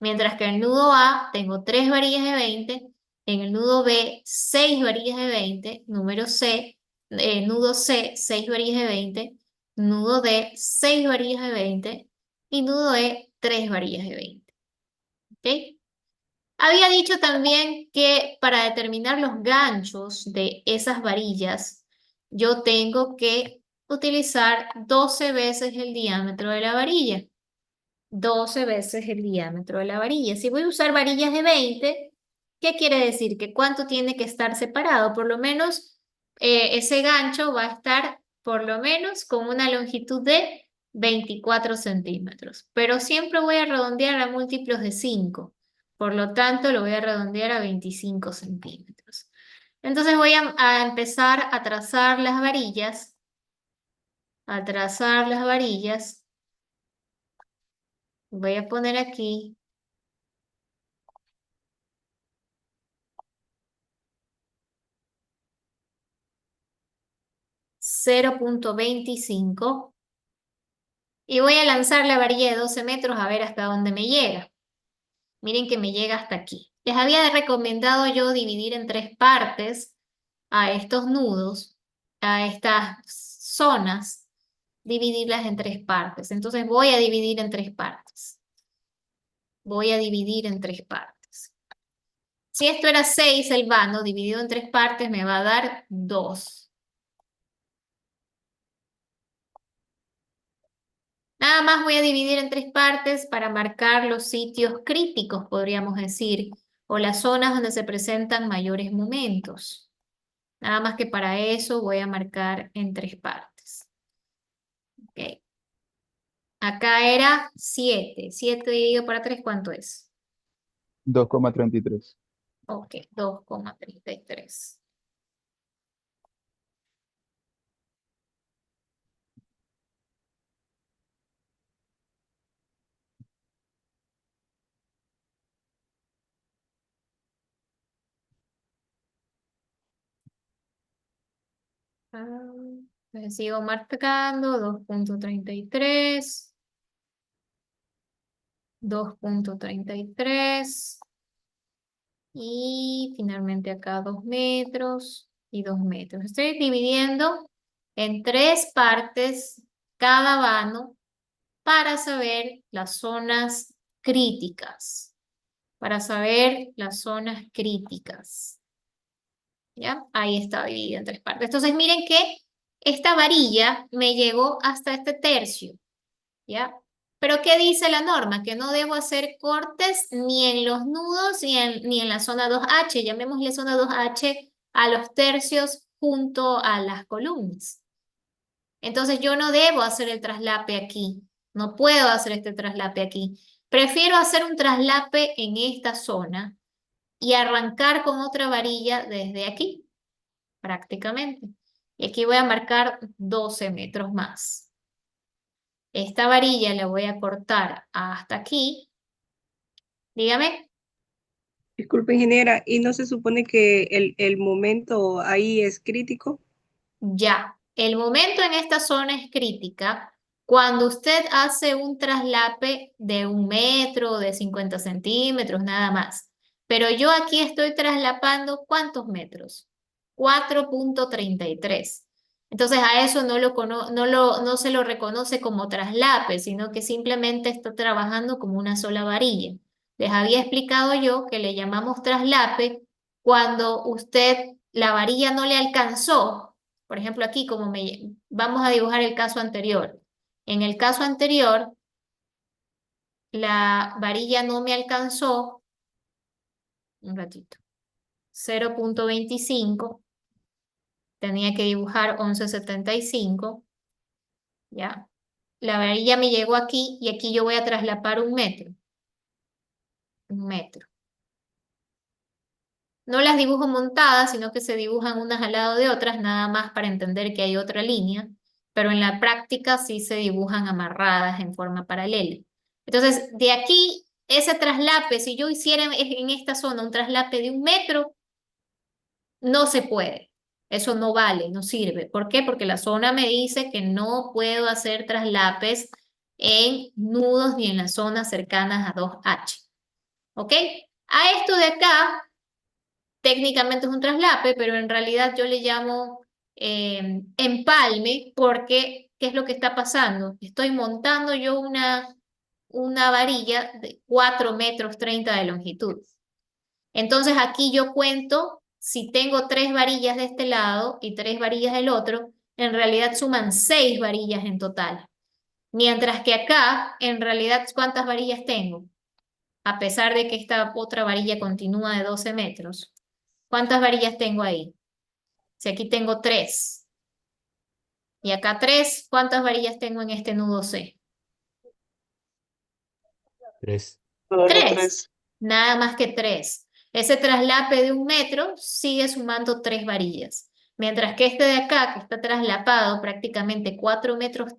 Mientras que en el nudo A tengo 3 varillas de 20, en el nudo B 6 varillas de 20, número C, nudo C 6 varillas de 20, nudo D 6 varillas de 20 y nudo E 3 varillas de 20. ¿Ok? Había dicho también que para determinar los ganchos de esas varillas, yo tengo que utilizar 12 veces el diámetro de la varilla. 12 veces el diámetro de la varilla. Si voy a usar varillas de 20, ¿qué quiere decir? Que cuánto tiene que estar separado. Por lo menos ese gancho va a estar por lo menos con una longitud de 24 centímetros. Pero siempre voy a redondear a múltiplos de 5. Por lo tanto, lo voy a redondear a 25 centímetros. Entonces voy a empezar a trazar las varillas. A trazar las varillas. Voy a poner aquí 0,25 Y voy a lanzar la varilla de 12 metros a ver hasta dónde me llega. Miren que me llega hasta aquí. Les había recomendado yo dividir en 3 partes a estos nudos, a estas zonas, dividirlas en 3 partes. Entonces voy a dividir en 3 partes. Voy a dividir en 3 partes. Si esto era 6, el vano dividido en 3 partes me va a dar 2. Nada más voy a dividir en 3 partes para marcar los sitios críticos, podríamos decir, o las zonas donde se presentan mayores momentos. Nada más que para eso voy a marcar en 3 partes. Ok. Acá era 7. 7 dividido para 3, ¿cuánto es? 2,33. Ok, 2,33. Entonces sigo marcando 2,33. 2,33. Y finalmente acá 2 metros y 2 metros. Estoy dividiendo en 3 partes cada vano para saber las zonas críticas. Para saber las zonas críticas. ¿Ya? Ahí está dividida en 3 partes. Entonces miren que esta varilla me llegó hasta este tercio. ¿Ya? Pero ¿qué dice la norma? Que no debo hacer cortes ni en los nudos ni en la zona 2H. Llamémosle zona 2H a los tercios junto a las columnas. Entonces yo no debo hacer el traslape aquí. No puedo hacer este traslape aquí. Prefiero hacer un traslape en esta zona y arrancar con otra varilla desde aquí, prácticamente. Y aquí voy a marcar 12 metros más. Esta varilla la voy a cortar hasta aquí. Dígame. Disculpe, ingeniera, ¿y no se supone que el momento ahí es crítico? Ya. El momento en esta zona es crítica cuando usted hace un traslape de 1 metro, de 50 centímetros, nada más. Pero yo aquí estoy traslapando ¿cuántos metros? 4,33. Entonces a eso no se lo reconoce como traslape, sino que simplemente está trabajando como una sola varilla. Les había explicado yo que le llamamos traslape cuando la varilla no le alcanzó. Por ejemplo, aquí vamos a dibujar el caso anterior. En el caso anterior, la varilla no me alcanzó, un ratito, 0,25. Tenía que dibujar 11,75. ¿Ya? La varilla me llegó aquí y aquí yo voy a traslapar 1 metro. 1 metro. No las dibujo montadas, sino que se dibujan unas al lado de otras, nada más para entender que hay otra línea, pero en la práctica sí se dibujan amarradas en forma paralela. Entonces, de aquí, ese traslape, si yo hiciera en esta zona un traslape de 1 metro, no se puede. Eso no vale, no sirve. ¿Por qué? Porque la zona me dice que no puedo hacer traslapes en nudos ni en las zonas cercanas a 2H. ¿Ok? A esto de acá técnicamente es un traslape, pero en realidad yo le llamo empalme porque, ¿qué es lo que está pasando? Estoy montando yo una varilla de 4,30 metros de longitud. Entonces aquí yo cuento, si tengo 3 varillas de este lado y 3 varillas del otro, en realidad suman 6 varillas en total. Mientras que acá, en realidad, ¿cuántas varillas tengo? A pesar de que esta otra varilla continúa de 12 metros. ¿Cuántas varillas tengo ahí? Si aquí tengo 3 y acá 3, ¿cuántas varillas tengo en este nudo C? 3. Solo 3, 3. nada más que 3. Ese traslape de 1 metro sigue sumando 3 varillas. Mientras que este de acá, que está traslapado prácticamente 4,30 metros,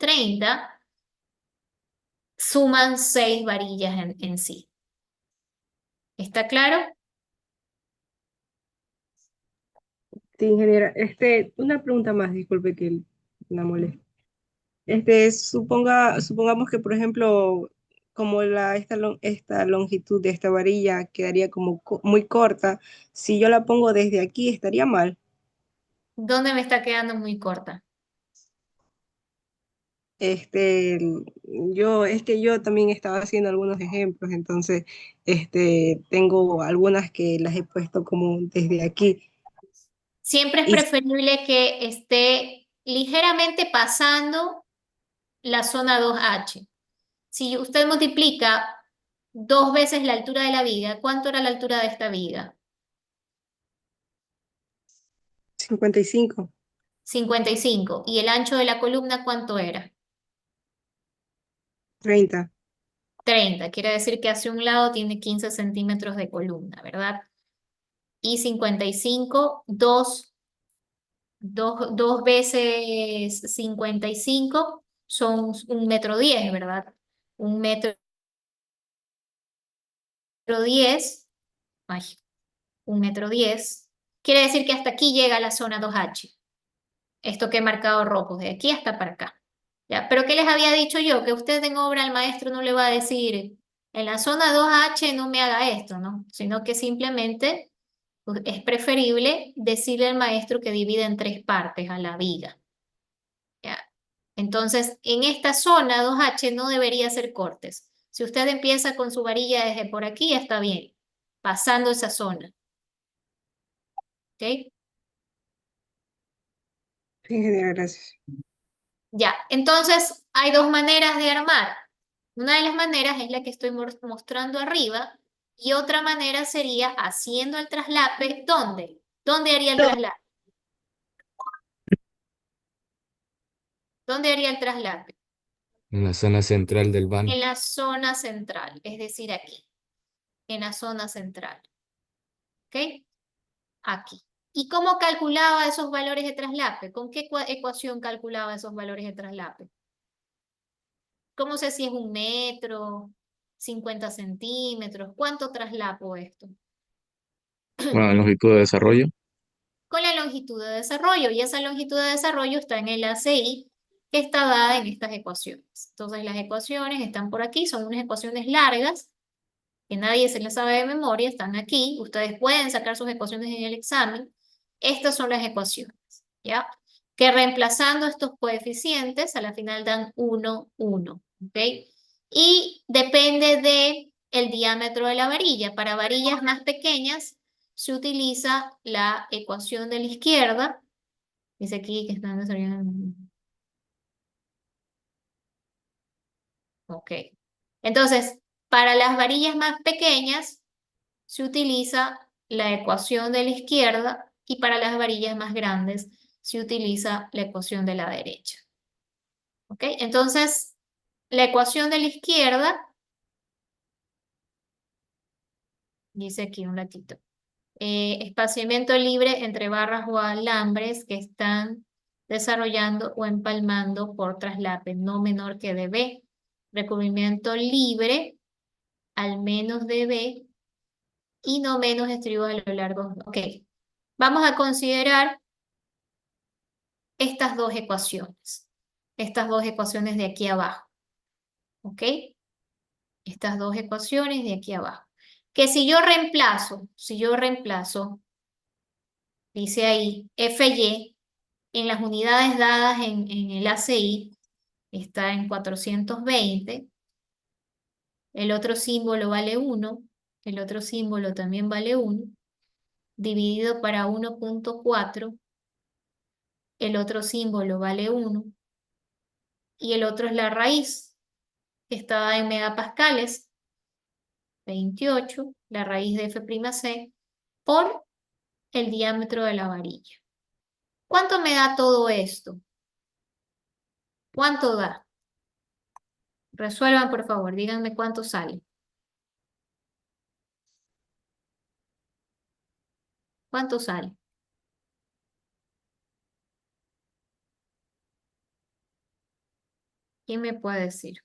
suman 6 varillas en sí. ¿Está claro? Sí, ingeniera. Una pregunta más, disculpe que la moleste. Supongamos que, por ejemplo, como esta longitud de esta varilla quedaría como muy corta, si yo la pongo desde aquí estaría mal. ¿Dónde me está quedando muy corta? Este, es que yo también estaba haciendo algunos ejemplos, entonces, tengo algunas que las he puesto como desde aquí. Siempre es Y preferible que esté ligeramente pasando la zona 2H. Si usted multiplica 2 veces la altura de la viga, ¿cuánto era la altura de esta viga? 55, 55. ¿Y el ancho de la columna cuánto era? 30. 30. Quiere decir que hacia un lado tiene 15 centímetros de columna, ¿verdad? Y 55, 2 veces 55 son 1,10 m, ¿verdad? 1,10 m, ay, 1,10 m. Quiere decir que hasta aquí llega la zona 2H. Esto que he marcado rojo, de aquí hasta para acá. ¿Ya? Pero ¿qué les había dicho yo? Que usted en obra al maestro no le va a decir, en la zona 2H no me haga esto, ¿no? Sino que simplemente pues, es preferible decirle al maestro que divida en 3 partes a la viga. ¿Ya? Entonces, en esta zona 2H no debería hacer cortes. Si usted empieza con su varilla desde por aquí, está bien, pasando esa zona. ¿Ok? Sí, ingeniera, gracias. Ya, entonces hay 2 maneras de armar. Una de las maneras es la que estoy mostrando arriba y otra manera sería haciendo el traslape. ¿Dónde? ¿Dónde haría el traslape? ¿Dónde haría el traslape? En la zona central del vano. En la zona central, es decir, aquí, en la zona central. ¿Ok? Aquí. ¿Y cómo calculaba esos valores de traslape? ¿Con qué ecuación calculaba esos valores de traslape? ¿Cómo sé si es 1 metro, 50 centímetros? ¿Cuánto traslapo esto? Bueno, longitud de desarrollo. Con la longitud de desarrollo, y esa longitud de desarrollo está en el ACI, que está dada en estas ecuaciones. Entonces las ecuaciones están por aquí, son unas ecuaciones largas, que nadie se las sabe de memoria, están aquí, ustedes pueden sacar sus ecuaciones en el examen. Estas son las ecuaciones, ¿ya? Que reemplazando estos coeficientes, a la final dan 1, 1, ¿ok? Y depende de el diámetro de la varilla. Para varillas más pequeñas se utiliza la ecuación de la izquierda. Dice aquí que están desarrollando. Ok. Entonces, para las varillas más pequeñas se utiliza la ecuación de la izquierda y para las varillas más grandes se utiliza la ecuación de la derecha. ¿Ok? Entonces, la ecuación de la izquierda, dice aquí un ratito, espaciamiento libre entre barras o alambres que están desarrollando o empalmando por traslape no menor que dB. Recubrimiento libre al menos dB y no menos estribos a lo largo. Ok, vamos a considerar estas dos ecuaciones. Estas dos ecuaciones de aquí abajo. ¿Ok? Estas dos ecuaciones de aquí abajo. Que si yo reemplazo, dice ahí, FY en las unidades dadas en el ACI, está en 420. El otro símbolo vale 1. El otro símbolo también vale 1. Dividido para 1,4. El otro símbolo vale 1. Y el otro es la raíz, que está dada en megapascales, 28, la raíz de F'C, por el diámetro de la varilla. ¿Cuánto me da todo esto? ¿Cuánto da? Resuelvan, por favor, díganme cuánto sale. ¿Cuánto sale? ¿Quién me puede decir?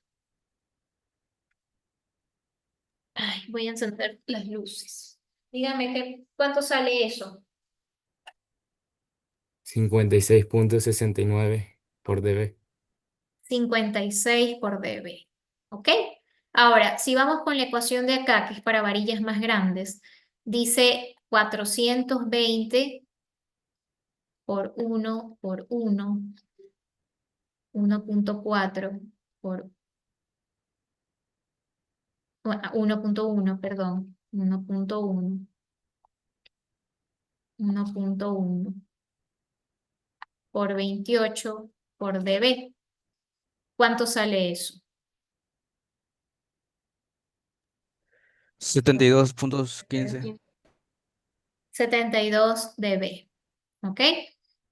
Ay, voy a encender las luces. Díganme cuánto sale eso. 56,69 por dB. 56 por dB. ¿Ok? Ahora, si vamos con la ecuación de acá, que es para varillas más grandes, dice 420 por 1 por 1, 1.4 por 1.1, perdón, 1.1, 1.1 por 28 por dB. ¿Cuánto sale eso? 72.15. 72 dB. ¿Ok?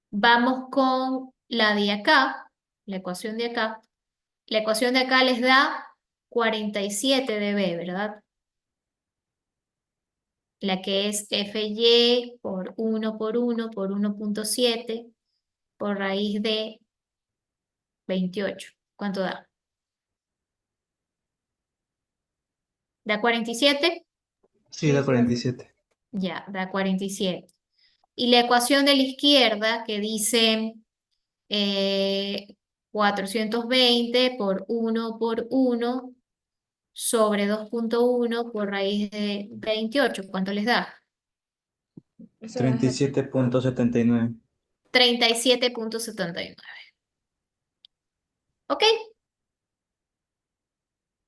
Vamos con la de acá, la ecuación de acá. La ecuación de acá les da 47 dB, ¿verdad? La que es Fy por 1 por 1 por 1.7 por raíz de 28. ¿Cuánto da? ¿Da 47? Sí, da 47. Ya, da 47. Y la ecuación de la izquierda que dice 420 por 1 por 1 sobre 2.1 por raíz de 28. ¿Cuánto les da? Eso no es así. 37.79. 37.79. ¿Ok?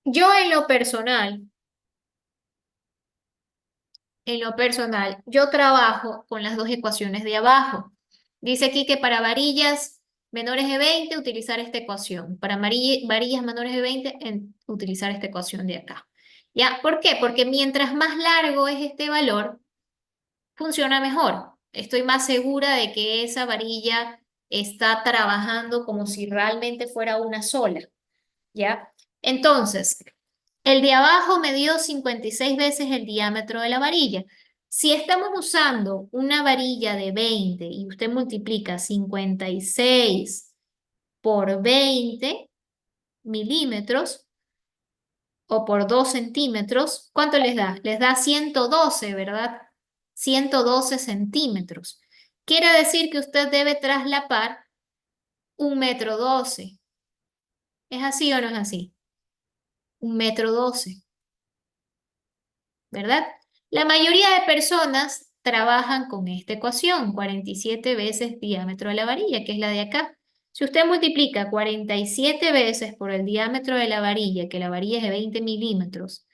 Yo yo trabajo con las dos ecuaciones de abajo. Dice aquí que para varillas menores de 20 utilizar esta ecuación. Para varillas menores de 20 utilizar esta ecuación de acá. ¿Ya? ¿Por qué? Porque mientras más largo es este valor, funciona mejor. Estoy más segura de que esa varilla está trabajando como si realmente fuera una sola. ¿Ya? Entonces, el de abajo me dio 56 veces el diámetro de la varilla. Si estamos usando una varilla de 20 y usted multiplica 56 por 20 milímetros o por 2 centímetros, ¿cuánto les da? Les da 112, ¿verdad? 112 centímetros. Quiere decir que usted debe traslapar 1,12 m. ¿Es así o no es así? 1,12 m. ¿Verdad? La mayoría de personas trabajan con esta ecuación, 47 veces diámetro de la varilla, que es la de acá. Si usted multiplica 47 veces por el diámetro de la varilla, que la varilla es de 20 milímetros,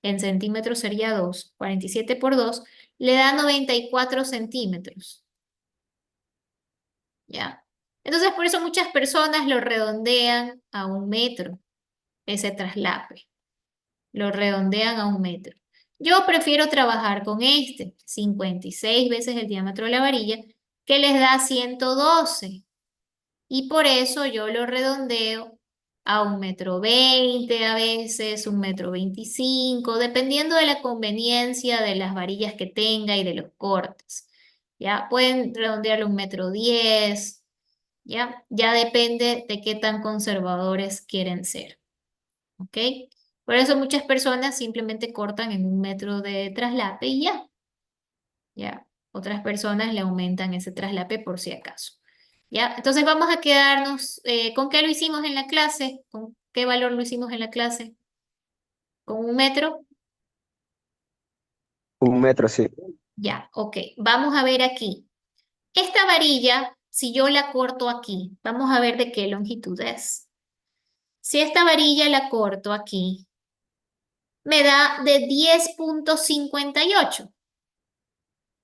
en centímetros sería 2, 47 por 2, le da 94 centímetros. ¿Ya? Entonces, por eso muchas personas lo redondean a 1 metro, ese traslape. Lo redondean a 1 metro. Yo prefiero trabajar con 56 veces el diámetro de la varilla, que les da 112. Y por eso yo lo redondeo a 1,20 m a veces, 1,25 m, dependiendo de la conveniencia de las varillas que tenga y de los cortes. ¿Ya? Pueden redondearlo a 1,10 m, ¿ya? Ya depende de qué tan conservadores quieren ser. ¿Ok? Por eso muchas personas simplemente cortan en 1 metro de traslape y ya. ¿Ya? Otras personas le aumentan ese traslape por si acaso. ¿Ya? Entonces vamos a quedarnos, ¿con qué lo hicimos en la clase? ¿Con qué valor lo hicimos en la clase? ¿Con 1 metro? 1 metro, sí. Ya, ok. Vamos a ver aquí. Esta varilla, si yo la corto aquí, vamos a ver de qué longitud es. Si esta varilla la corto aquí, me da de 10.58.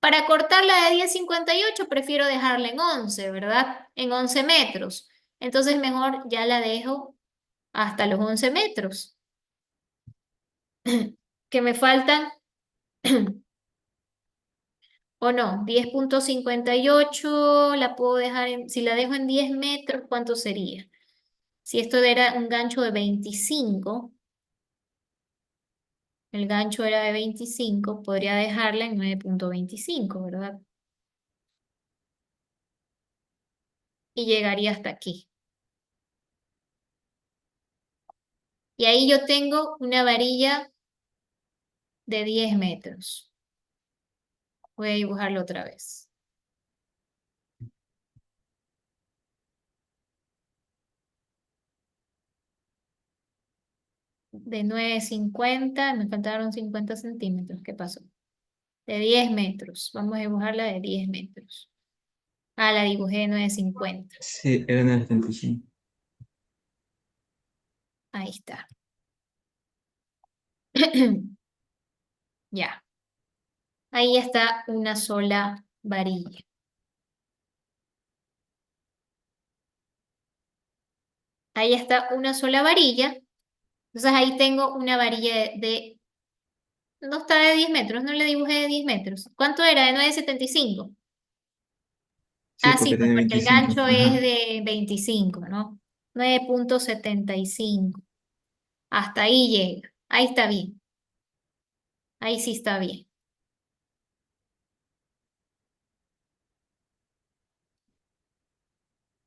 Para cortarla de 10.58 prefiero dejarla en 11, ¿verdad? En 11 metros. Entonces mejor ya la dejo hasta los 11 metros. Que me faltan, o no, 10.58 la puedo dejar si la dejo en 10 metros, ¿cuánto sería? Si esto era un gancho de 25, el gancho era de 25, podría dejarla en 9.25, ¿verdad? Y llegaría hasta aquí. Y ahí yo tengo una varilla de 10 metros. Voy a dibujarlo otra vez. De 9,50, me faltaron 50 centímetros. ¿Qué pasó? De 10 metros. Vamos a dibujarla de 10 metros. Ah, la dibujé de 9,50. Sí, era en el 75. Ahí está. Ya. Ahí está una sola varilla. Ahí está una sola varilla. Entonces ahí tengo una varilla no está de 10 metros, no la dibujé de 10 metros. ¿Cuánto era? De 9,75. Sí, Ah, sí, porque pues tiene porque el 25. gancho es Ajá. de 25, ¿no? 9,75. Hasta ahí llega. Ahí está bien. Ahí sí está bien.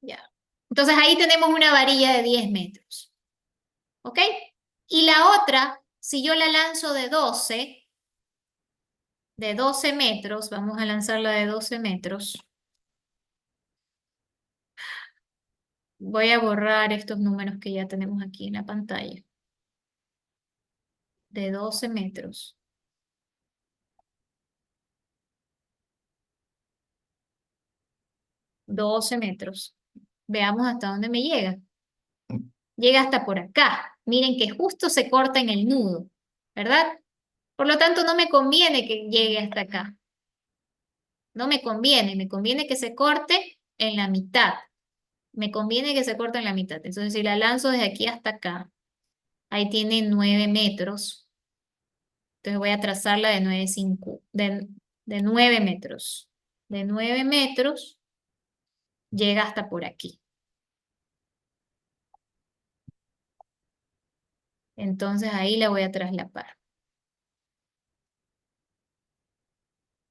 Ya. Entonces ahí tenemos una varilla de 10 metros. ¿Ok? Y la otra, si yo la lanzo de 12 metros, vamos a lanzarla de 12 metros. Voy a borrar estos números que ya tenemos aquí en la pantalla. De 12 metros. Doce metros. Veamos hasta dónde me llega. Llega hasta por acá. Miren que justo se corta en el nudo, ¿verdad? Por lo tanto, no me conviene que llegue hasta acá. No me conviene que se corte en la mitad. Me conviene que se corte en la mitad. Entonces, si la lanzo desde aquí hasta acá, ahí tiene 9 metros. Entonces voy a trazarla de 9,5, de 9 metros. De 9 metros llega hasta por aquí. Entonces ahí la voy a traslapar.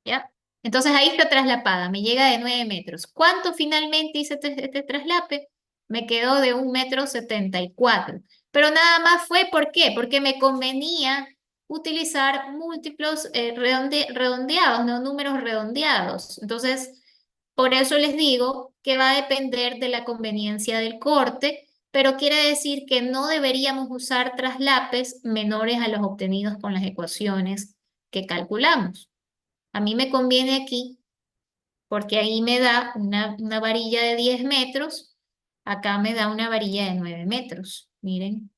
¿Ya? Entonces ahí está traslapada, me llega de 9 metros. ¿Cuánto finalmente hice este traslape? Me quedó de 1,74 m. Pero nada más fue, ¿por qué? Porque me convenía utilizar múltiplos redondeados, no números redondeados. Entonces, por eso les digo que va a depender de la conveniencia del corte, pero quiere decir que no deberíamos usar traslapes menores a los obtenidos con las ecuaciones que calculamos. A mí me conviene aquí porque ahí me da una varilla de 10 metros, acá me da una varilla de 9 metros, miren,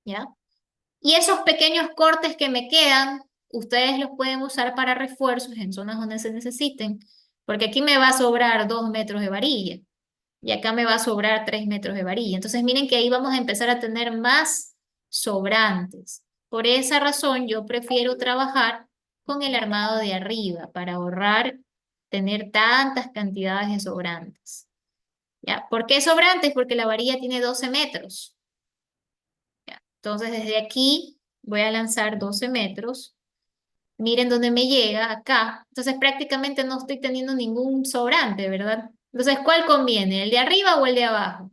¿ya? Y esos pequeños cortes que me quedan, ustedes los pueden usar para refuerzos en zonas donde se necesiten, porque aquí me va a sobrar 2 metros de varilla y acá me va a sobrar 3 metros de varilla. Entonces miren que ahí vamos a empezar a tener más sobrantes. Por esa razón yo prefiero trabajar con el armado de arriba para ahorrar tener tantas cantidades de sobrantes. ¿Ya? ¿Por qué sobrantes? Porque la varilla tiene 12 metros. ¿Ya? Entonces desde aquí voy a lanzar 12 metros. Miren dónde me llega, acá. Entonces prácticamente no estoy teniendo ningún sobrante, ¿verdad? Entonces, ¿cuál conviene? ¿El de arriba o el de abajo?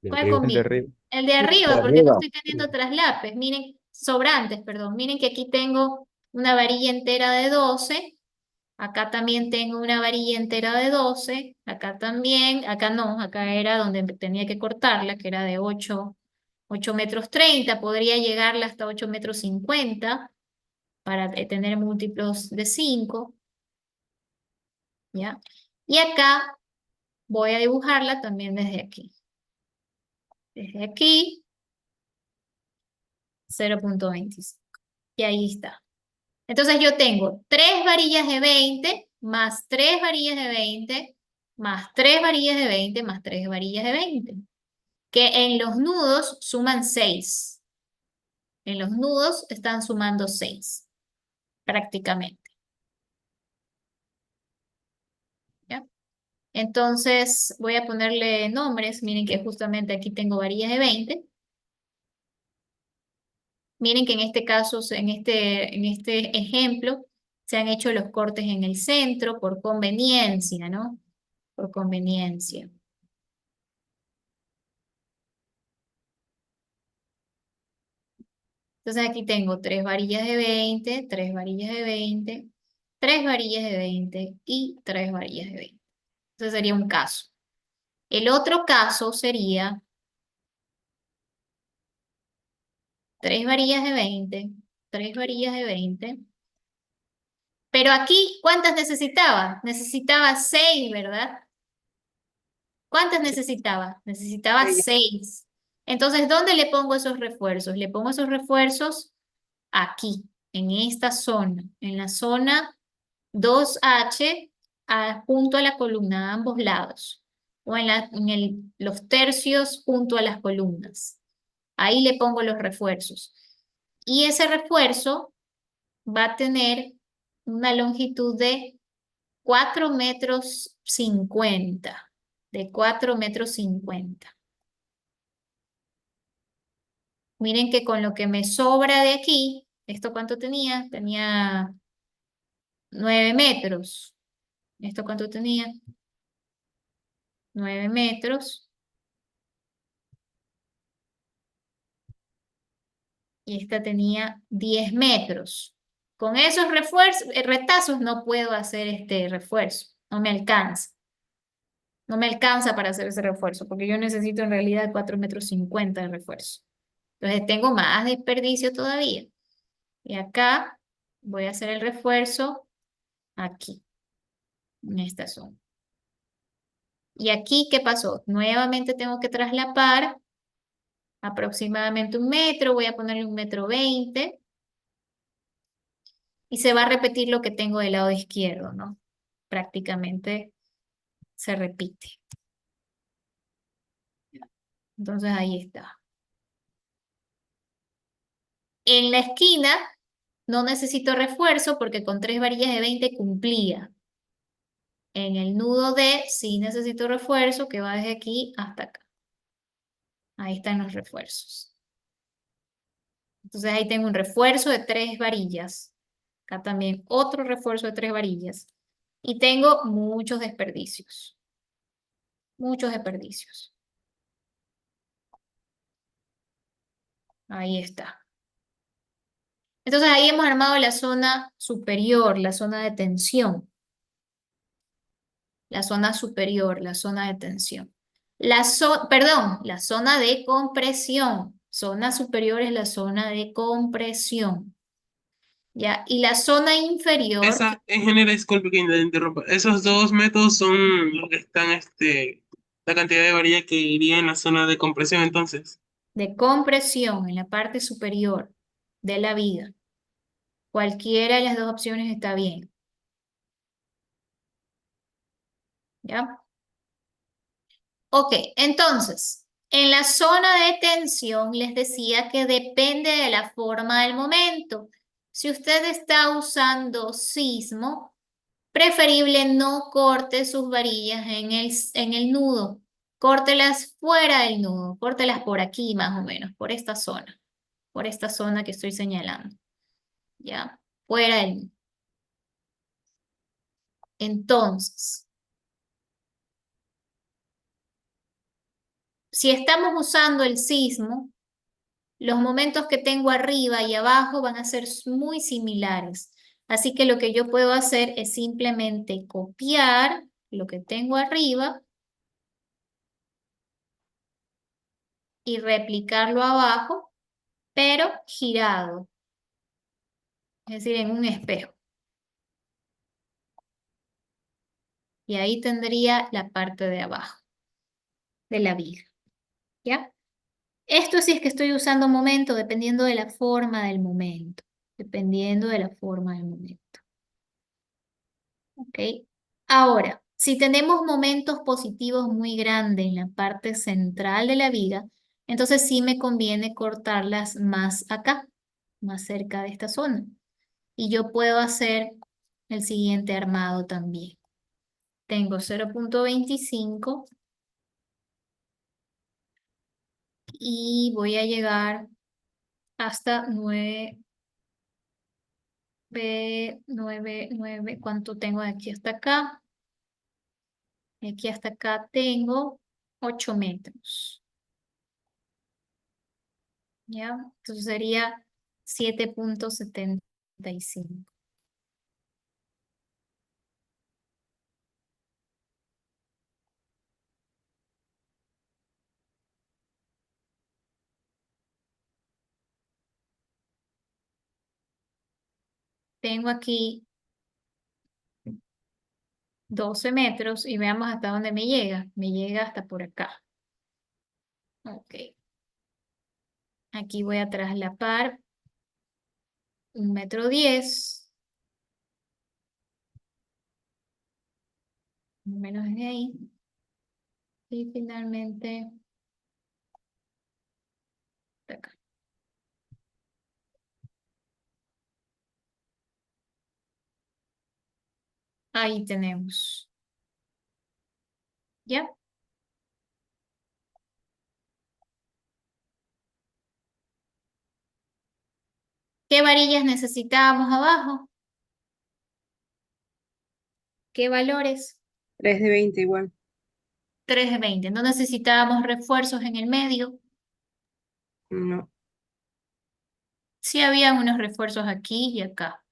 De ¿Cuál arriba. El de conviene? arriba. El de De arriba, porque no arriba. estoy teniendo traslapes. Miren, sobrantes, perdón. Miren que aquí tengo una varilla entera de 12. Acá también tengo una varilla entera de 12. Acá también. Acá no, acá era donde tenía que cortarla, que era de 8,30 m. Podría llegarla hasta 8,50 m para tener múltiplos de 5. ¿Ya? Y acá voy a dibujarla también desde aquí. Desde aquí, 0,25. Y ahí está. Entonces yo tengo 3 varillas de 20, más 3 varillas de 20, más 3 varillas de 20, más 3 varillas de 20, que en los nudos suman 6. En los nudos están sumando 6, prácticamente. ¿Ya? Entonces voy a ponerle nombres. Miren que justamente aquí tengo varillas de 20. Miren que en este caso, en este ejemplo, se han hecho los cortes en el centro por conveniencia, ¿no? Por conveniencia. Entonces aquí tengo 3 varillas de 20, 3 varillas de 20, 3 varillas de 20 y 3 varillas de 20. Ese sería un caso. El otro caso sería 3 varillas de 20, 3 varillas de 20. Pero aquí, ¿cuántas necesitaba? Necesitaba 6, ¿verdad? ¿Cuántas necesitaba? Necesitaba Ella. 6. Entonces, ¿dónde le pongo esos refuerzos? Le pongo esos refuerzos aquí, en esta zona, en la zona 2H, junto a la columna, a ambos lados, o los tercios junto a las columnas. Ahí le pongo los refuerzos. Y ese refuerzo va a tener una longitud de 4,50 m, de 4,50 m. Miren que con lo que me sobra de aquí, ¿esto cuánto tenía? Tenía 9 metros. ¿Esto cuánto tenía? 9 metros. Y esta tenía 10 metros. Con esos retazos no puedo hacer este refuerzo. No me alcanza. No me alcanza para hacer ese refuerzo, porque yo necesito en realidad 4,50 m de refuerzo. Entonces tengo más desperdicio todavía. Y acá voy a hacer el refuerzo aquí, en esta zona. Y aquí, ¿qué pasó? Nuevamente tengo que traslapar aproximadamente 1 metro. Voy a ponerle 1,20 m. Y se va a repetir lo que tengo del lado izquierdo, ¿no? Prácticamente se repite. Entonces ahí está. En la esquina no necesito refuerzo porque con 3 varillas de 20 cumplía. En el nudo D sí necesito refuerzo que va desde aquí hasta acá. Ahí están los refuerzos. Entonces ahí tengo un refuerzo de 3 varillas. Acá también otro refuerzo de 3 varillas. Y tengo muchos desperdicios. Muchos desperdicios. Ahí está. Entonces ahí hemos armado la zona superior, la zona de tensión. La zona superior, la zona de tensión. Perdón, la zona de compresión. Zona superior es la zona de compresión. ¿Ya? Y la zona inferior Esa, ingeniera, disculpe que le interrumpa. Esos dos métodos son los que están, la cantidad de varilla que iría en la zona de compresión, entonces. de compresión en la parte superior de la viga. Cualquiera de las dos opciones está bien. ¿Ya? Ok, entonces, en la zona de tensión les decía que depende de la forma del momento. Si usted está usando sismo, preferible no corte sus varillas en el nudo. Córtelas fuera del nudo, córtelas por aquí más o menos, por esta zona que estoy señalando. ¿Ya? Fuera del nudo. Entonces, si estamos usando el sismo, los momentos que tengo arriba y abajo van a ser muy similares. Así que lo que yo puedo hacer es simplemente copiar lo que tengo arriba y replicarlo abajo, pero girado, es decir, en un espejo. Y ahí tendría la parte de abajo de la viga. ¿Ya? Esto sí es que estoy usando momento dependiendo de la forma del momento. Dependiendo de la forma del momento. ¿Ok? Ahora, si tenemos momentos positivos muy grandes en la parte central de la viga, entonces sí me conviene cortarlas más acá, más cerca de esta zona. Y yo puedo hacer el siguiente armado también. Tengo 0,25 y voy a llegar hasta 9, ¿cuánto tengo de aquí hasta acá? De aquí hasta acá tengo 8 metros. ¿Ya? Entonces sería 7,75. tengo aquí 12 metros y veamos hasta dónde me llega. Me llega hasta por acá. Ok. Aquí voy a traslapar 1,10 m. Menos de ahí. Y finalmente, de acá. Ahí tenemos. ¿Ya? ¿Qué varillas necesitábamos abajo? ¿Qué valores? 3 de 20 igual. 3 de 20. No necesitábamos refuerzos en el medio. No. Sí había unos refuerzos aquí y acá.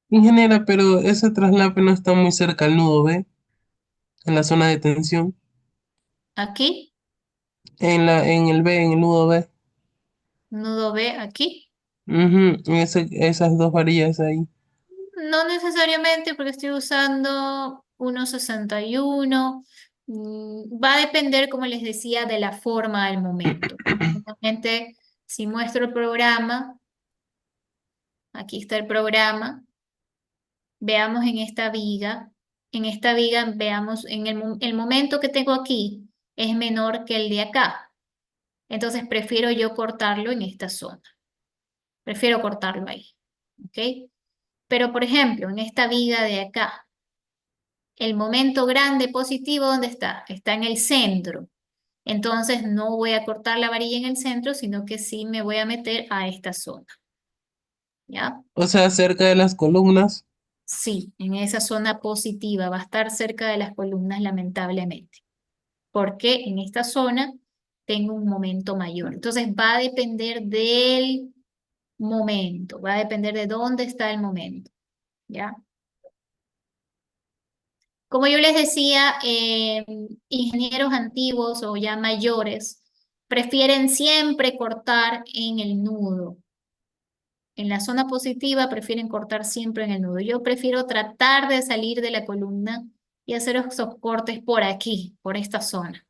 Ingeniera, pero ese traslape no está muy cerca al nudo, ¿ve? En la zona de tensión. Aquí, En el B, en el nudo B. nudo B aquí. Ujú, esas dos varillas ahí. No necesariamente porque estoy usando 1,61. Va a depender, como les decía, de la forma del momento. Normalmente, si muestro el programa, aquí está el programa, veamos en esta viga. En esta viga veamos en el momento que tengo aquí es menor que el de acá. Entonces prefiero yo cortarlo en esta zona. Prefiero cortarlo ahí. ¿Ok? Pero por ejemplo, en esta viga de acá, el momento grande positivo, ¿dónde está? Está en el centro. Entonces no voy a cortar la varilla en el centro, sino que sí me voy a meter a esta zona. ¿Ya? O sea, cerca de las columnas. Sí, en esa zona positiva. Va a estar cerca de las columnas, lamentablemente. Porque en esta zona tengo un momento mayor. Entonces va a depender del momento. Va a depender de dónde está el momento. ¿Ya? Como yo les decía, ingenieros antiguos o ya mayores prefieren siempre cortar en el nudo. En la zona positiva prefieren cortar siempre en el nudo. Yo prefiero tratar de salir de la columna y hacer esos cortes por aquí, por esta zona.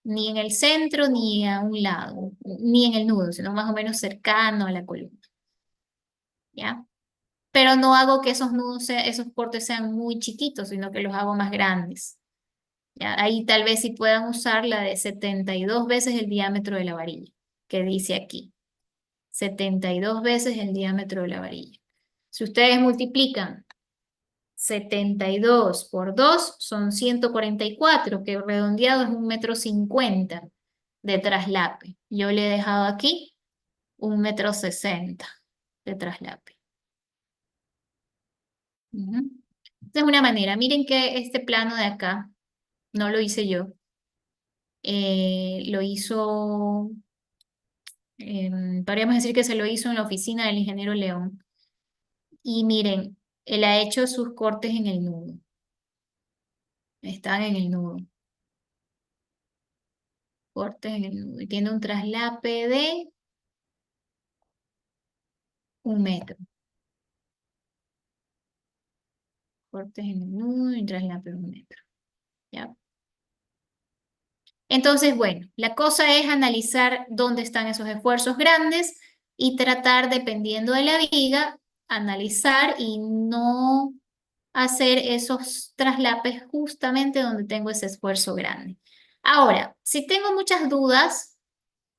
Ni en el centro ni a un lado, ni en el nudo, sino más o menos cercano a la columna. ¿Ya? Pero no hago que esos nudos, esos cortes sean muy chiquitos, sino que los hago más grandes. ¿Ya? Ahí tal vez sí puedan usar la de 72 veces el diámetro de la varilla, que dice aquí. 72 veces el diámetro de la varilla. Si ustedes multiplican 72 por 2 son 144, que redondeado es 1,50 m de traslape. Yo le he dejado aquí 1,60 m de traslape. Ujú. Esta es una manera. Miren que este plano de acá no lo hice yo. Lo hizo, podríamos decir que se lo hizo en la oficina del ingeniero León. Y miren, él ha hecho sus cortes en el nudo. Están en el nudo. Cortes en el nudo. Y tiene un traslape de 1 m. Cortes en el nudo y un traslape de 1 m. ¿Ya? Entonces, bueno, la cosa es analizar dónde están esos esfuerzos grandes y tratar, dependiendo de la viga, analizar y no hacer esos traslapes justamente donde tengo ese esfuerzo grande. Ahora, si tengo muchas dudas,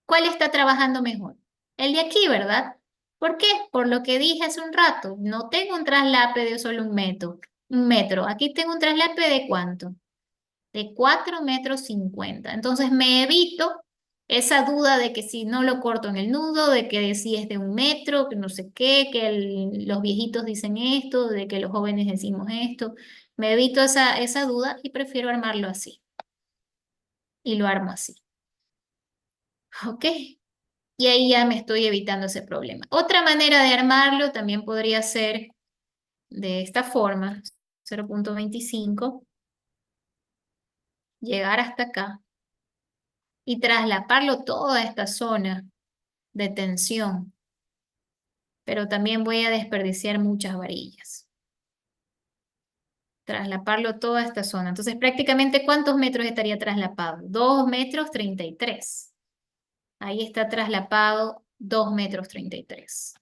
¿cuál está trabajando mejor? El de aquí, ¿verdad? ¿Por qué? Por lo que dije hace un rato, no tengo un traslape de solo 1 m. 1 m. Aquí tengo un traslape de ¿cuánto? De 4,50 m. Entonces me evito esa duda de que si no lo corto en el nudo, de que si es de 1 m, que no sé qué, que los viejitos dicen esto, de que los jóvenes decimos esto. Me evito esa duda y prefiero armarlo así. Y lo armo así. ¿Ok? Y ahí ya me estoy evitando ese problema. Otra manera de armarlo también podría ser de esta forma, 0,25, llegar hasta acá y traslaparlo toda esta zona de tensión pero también voy a desperdiciar muchas varillas. Traslaparlo toda esta zona. Entonces, prácticamente, ¿cuántos metros estaría traslapado? 2 metros 33. Ahí está traslapado 2 metros 33.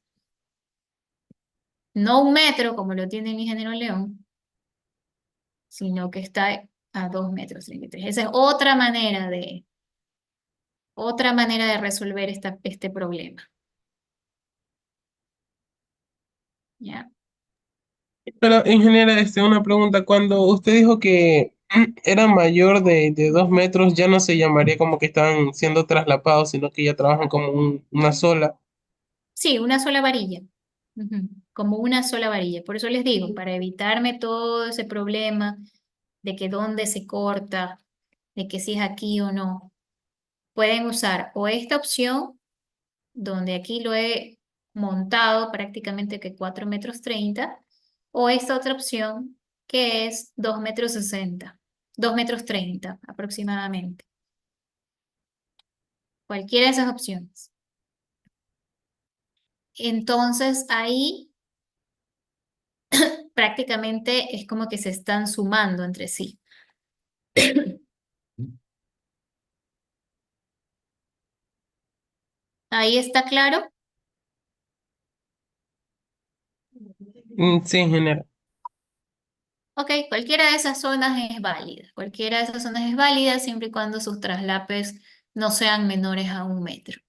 No 1 metro, como lo tiene mi ingeniero León, sino que está a 2 metros 33. Esa es otra manera de resolver este problema. ¿Ya? Pero, ingeniera, una pregunta. Cuando usted dijo que era mayor de 2 metros, ya no se llamaría como que están siendo traslapados, sino que ya trabajan como una sola. Sí, una sola varilla. Ujú, como una sola varilla. Por eso les digo, para evitarme todo ese problema de que dónde se corta, de que si es aquí o no, pueden usar o esta opción, donde aquí lo he montado prácticamente que 4 metros 30, o esta otra opción que es 2 metros 60, 2 metros 30 aproximadamente. Cualquiera de esas opciones. Entonces ahí prácticamente es como que se están sumando entre sí. Ahí está claro. Sí, ingeniera. Ok, cualquiera de esas zonas es válida. Cualquiera de esas zonas es válida siempre y cuando sus traslapes no sean menores a 1 metro.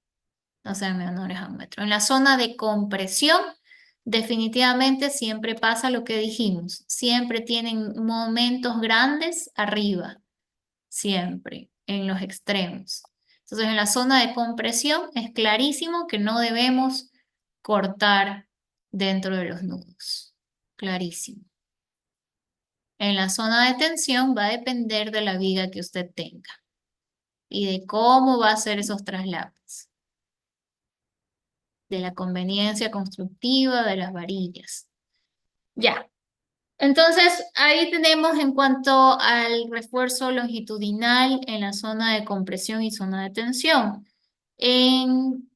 No sean menores a 1 metro. En la zona de compresión, definitivamente siempre pasa lo que dijimos. Siempre tienen momentos grandes arriba. Siempre, en los extremos. Entonces, en la zona de compresión es clarísimo que no debemos cortar dentro de los nudos. Clarísimo. En la zona de tensión va a depender de la viga que usted tenga y de cómo va a hacer esos traslapes, de la conveniencia constructiva de las varillas. Ya. Entonces, ahí tenemos en cuanto al refuerzo longitudinal en la zona de compresión y zona de tensión. En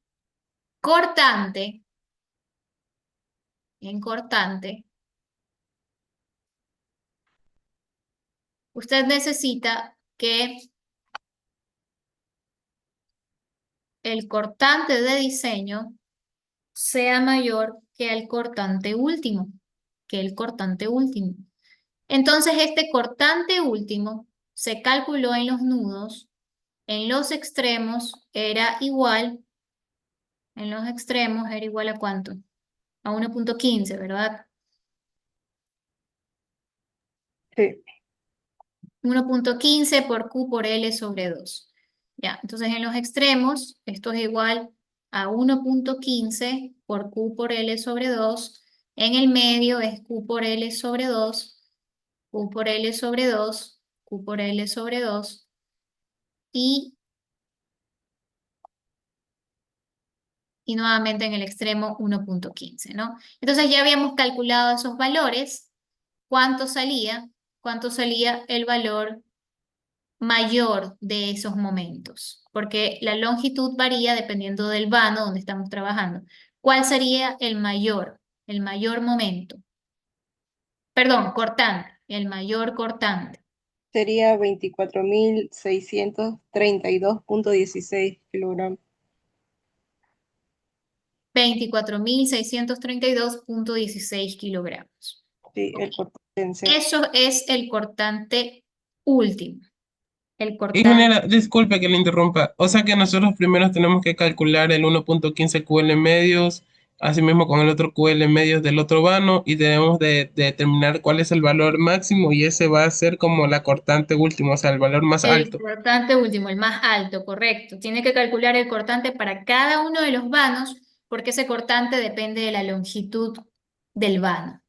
cortante, en cortante, usted necesita que el cortante de diseño sea mayor que el cortante último, Entonces, este cortante último se calculó en los nudos, en los extremos era igual, ¿a cuánto? A 1.15, ¿verdad? Sí. 1.15 por Q por L sobre 2. Ya, entonces en los extremos esto es igual a 1.15 por Q por L sobre 2. En el medio es Q por L sobre 2, Q por L sobre 2, Q por L sobre 2 y nuevamente en el extremo 1.15, ¿no? Entonces ya habíamos calculado esos valores. ¿Cuánto salía? ¿Cuánto salía el valor mayor de esos momentos? Porque la longitud varía dependiendo del vano donde estamos trabajando. ¿Cuál sería el mayor momento? Perdón, cortante, el mayor cortante. Sería 24.632.16 kilogramos. 24.632.16 kilogramos. Sí, el potencial. Eso es el cortante último. El cortante. Ingeniera, disculpe que le interrumpa. O sea que nosotros primero tenemos que calcular el 1.15 QL medios, asimismo con el otro QL medios del otro vano, y debemos de determinar cuál es el valor máximo y ese va a ser como la cortante última, o sea, el valor más El alto. cortante último, el más alto, correcto. Tiene que calcular el cortante para cada uno de los vanos, porque ese cortante depende de la longitud del vano.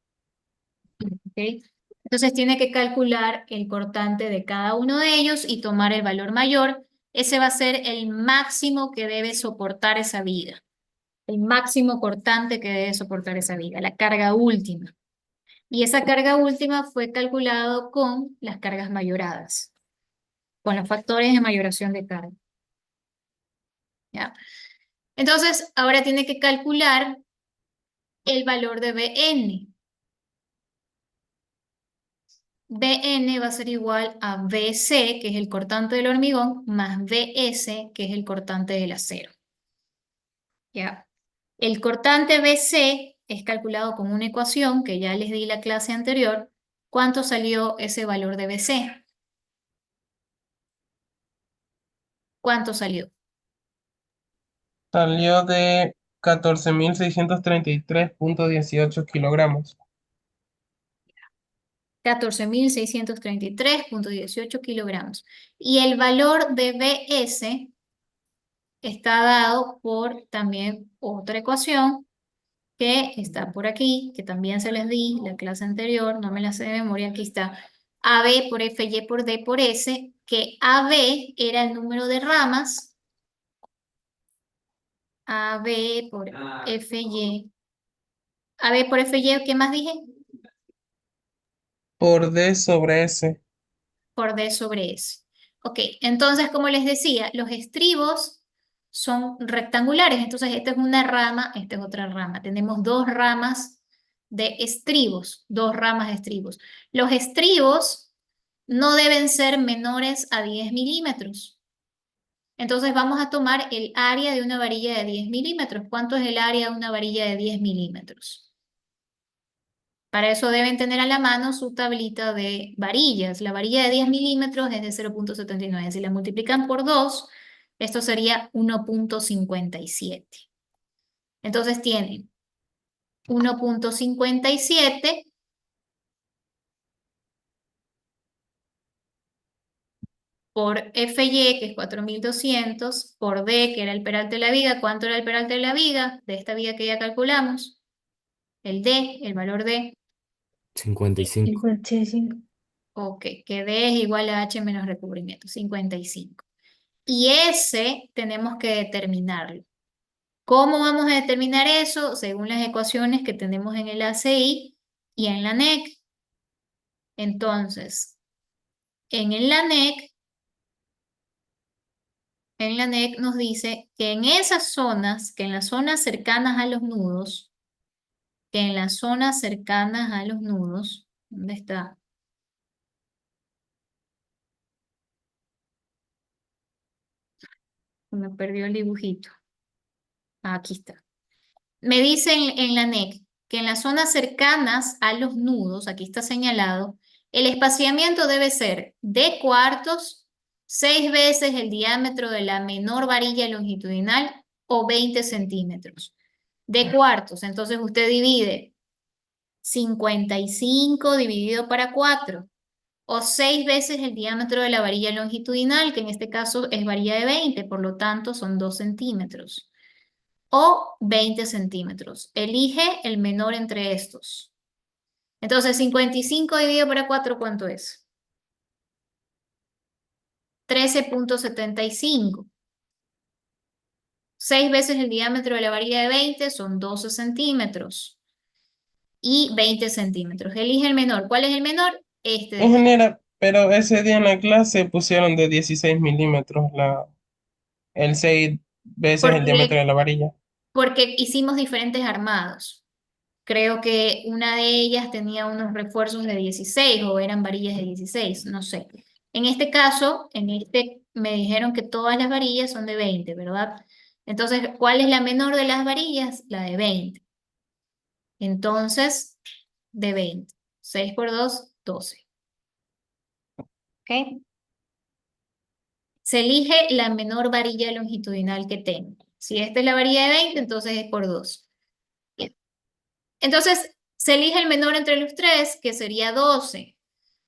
¿Ok? Entonces tiene que calcular el cortante de cada uno de ellos y tomar el valor mayor. Ese va a ser el máximo que debe soportar esa viga. El máximo cortante que debe soportar esa viga, la carga última. Y esa carga última fue calculado con las cargas mayoradas, con los factores de mayoración de carga. ¿Ya? Entonces, ahora tiene que calcular el valor de Bn. Bn va a ser igual a Bc, que es el cortante del hormigón, más Bs, que es el cortante del acero. ¿Ya? El cortante Bc es calculado con una ecuación que ya les di la clase anterior. ¿Cuánto salió ese valor de Bc? ¿Cuánto salió? Salió de 14.633.18 kilogramos. 14.633.18 kilogramos. Y el valor de Bs está dado por también otra ecuación que está por aquí, que también se les di la clase anterior, no me la sé de memoria, aquí está. AB por FY por D por S, que AB era el número de ramas, AB por FY. AB por FY, ¿qué más dije? Por D sobre S. Por D sobre S. Ok, entonces como les decía, los estribos son rectangulares, entonces esta es una rama, esta es otra rama. Tenemos dos ramas de estribos, dos ramas de estribos. Los estribos no deben ser menores a 10 milímetros. Entonces vamos a tomar el área de una varilla de 10 milímetros. ¿Cuánto es el área de una varilla de 10 milímetros? Para eso deben tener a la mano su tablita de varillas. La varilla de 10 milímetros es de 0,79. Si la multiplican por 2, esto sería 1,57. Entonces tienen 1,57 por FY, que es 4.200, por D, que era el peralte de la viga. ¿Cuánto era el peralte de la viga? De esta viga que ya calculamos. El D, el valor D. 55. 55. Ok, que D es igual a H menos recubrimiento, 55. Y ese tenemos que determinarlo. ¿Cómo vamos a determinar eso? Según las ecuaciones que tenemos en el ACI y en la NEC. Entonces, en la NEC nos dice que en esas zonas, que en las zonas cercanas a los nudos, ¿dónde está? Me perdió el dibujito. Aquí está. Me dicen en la NEC que en las zonas cercanas a los nudos, aquí está señalado, el espaciamiento debe ser de cuartos, 6 veces el diámetro de la menor varilla longitudinal o 20 centímetros. De cuartos, entonces usted divide 55 dividido para 4 o 6 veces el diámetro de la varilla longitudinal, que en este caso es varilla de 20, por lo tanto son 2 centímetros o 20 centímetros. Elige el menor entre estos. Entonces, 55 dividido por 4, ¿cuánto es? 13,75. 6 veces el diámetro de la varilla de 20 son 12 centímetros. Y 20 centímetros. Elige el menor. ¿Cuál es el menor? Este de aquí. Ingeniera, pero ese día en la clase pusieron de 16 milímetros el 6 veces el diámetro Porque, de la varilla. porque hicimos diferentes armados. Creo que una de ellas tenía unos refuerzos de 16 o eran varillas de 16, no sé. En este caso, me dijeron que todas las varillas son de 20, ¿verdad? Entonces, ¿cuál es la menor de las varillas? La de 20. Entonces, de 20. 6 por 2, 12. ¿Ok? Se elige la menor varilla longitudinal que tenga. Si esta es la varilla de 20, entonces es por 2. Bien. Entonces, se elige el menor entre los tres, que sería 12.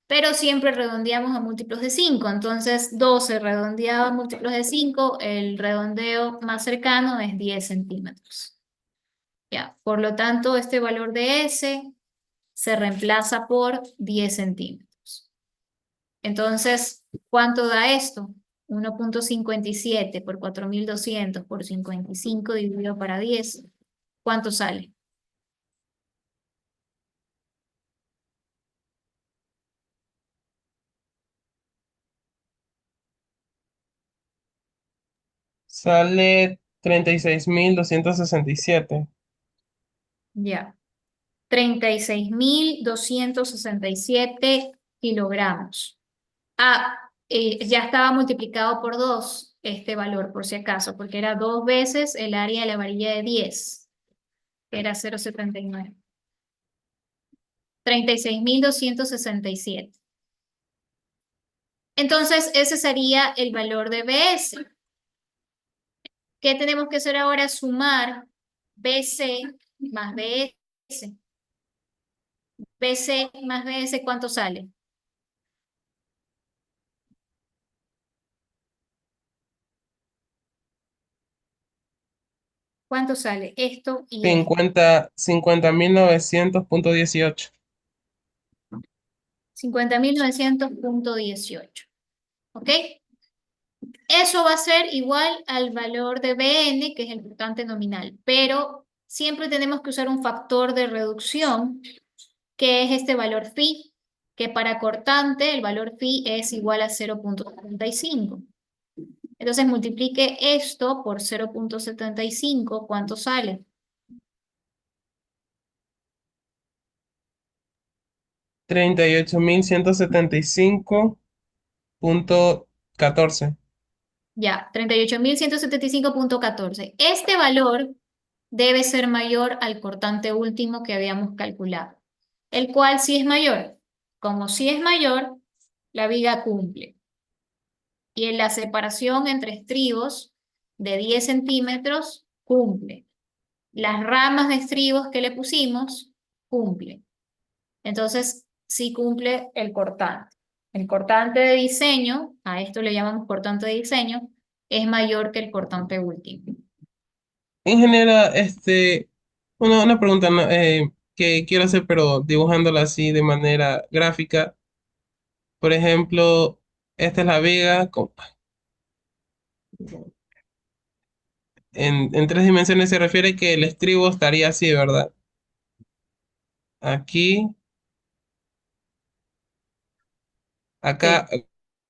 Pero siempre redondeamos a múltiplos de 5. Entonces, 12 redondeado a múltiplos de 5, el redondeo más cercano es 10 centímetros. Ya, por lo tanto, este valor de S se reemplaza por 10 centímetros. Entonces, ¿cuánto da esto? 1,57 por 4.200 por 55 dividido para 10. ¿Cuánto sale? Sale 36.267. Ya. 36.267 kilogramos. Ya estaba multiplicado por 2 este valor, por si acaso, porque era 2 veces el área de la varilla de 10, que era 0,79. 36.267. Entonces, ese sería el valor de BS. ¿Qué tenemos que hacer ahora? Sumar BC más BS. BC más BS, ¿cuánto sale? ¿Cuánto sale esto y esto? 50.900.18. 50.900.18. ¿Ok? Eso va a ser igual al valor de Bn, que es el cortante nominal, pero siempre tenemos que usar un factor de reducción, que es este valor phi, que para cortante el valor phi es igual a 0,75. Entonces multiplique esto por 0,75, ¿cuánto sale? 38.175.14. Ya, 38.175.14. Este valor debe ser mayor al cortante último que habíamos calculado, el cual sí es mayor. Como sí es mayor, la viga cumple. Y en la separación entre estribos de 10 centímetros cumple. Las ramas de estribos que le pusimos cumplen. Entonces, sí cumple el cortante. El cortante de diseño, a esto le llamamos cortante de diseño, es mayor que el cortante último. Ingeniera, una pregunta, ¿no? Que quiero hacer, pero dibujándola así de manera gráfica. Por ejemplo, esta es la viga. En 3 dimensiones se refiere que el estribo estaría así, ¿verdad? Aquí, acá, Sí,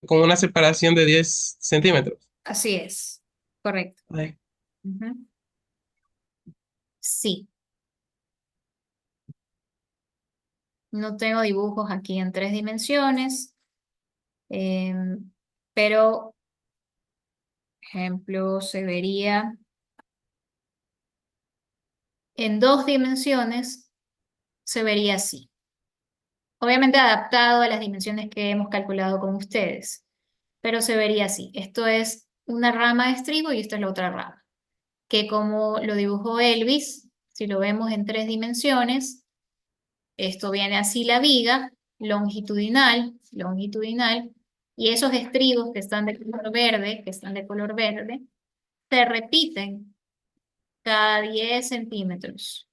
con una separación de 10 centímetros. así es. Correcto. Ay, Ujú. Sí. No tengo dibujos aquí en 3 dimensiones, em, pero, ejemplo, se vería en 2 dimensiones, se vería así. Obviamente adaptado a las dimensiones que hemos calculado con ustedes, pero se vería así. Esto es una rama de estribo y esta es la otra rama, que como lo dibujó Elvis, si lo vemos en 3 dimensiones, esto viene así la viga, longitudinal, longitudinal, y esos estribos que están de color verde, se repiten cada 10 centímetros.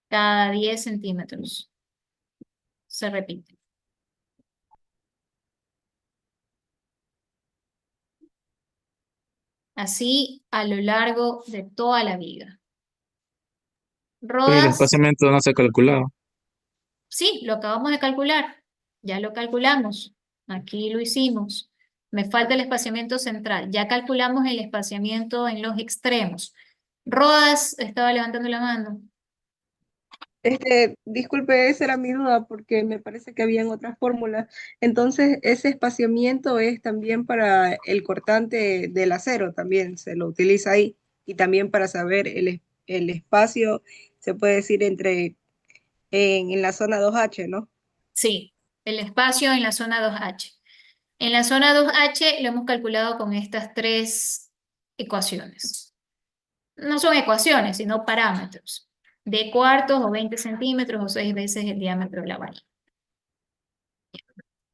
Cada 10 centímetros se repite. Así a lo largo de toda la viga. Pero el Rodas, espaciamiento no se ha calculado. sí, lo acabamos de calcular. Ya lo calculamos. Aquí lo hicimos. Me falta el espaciamiento central. Ya calculamos el espaciamiento en los extremos. Rodas estaba levantando la mano. Disculpe, esa era mi duda porque me parece que habían otras fórmulas. Entonces, ese espaciamiento es también para el cortante del acero, también se lo utiliza ahí. Y también para saber el espacio, se puede decir, en la zona 2H, ¿no? Sí, el espacio en la zona 2H. En la zona 2H lo hemos calculado con estas 3 ecuaciones. No son ecuaciones, sino parámetros. De cuartos o 20 centímetros o 6 veces el diámetro de la varilla.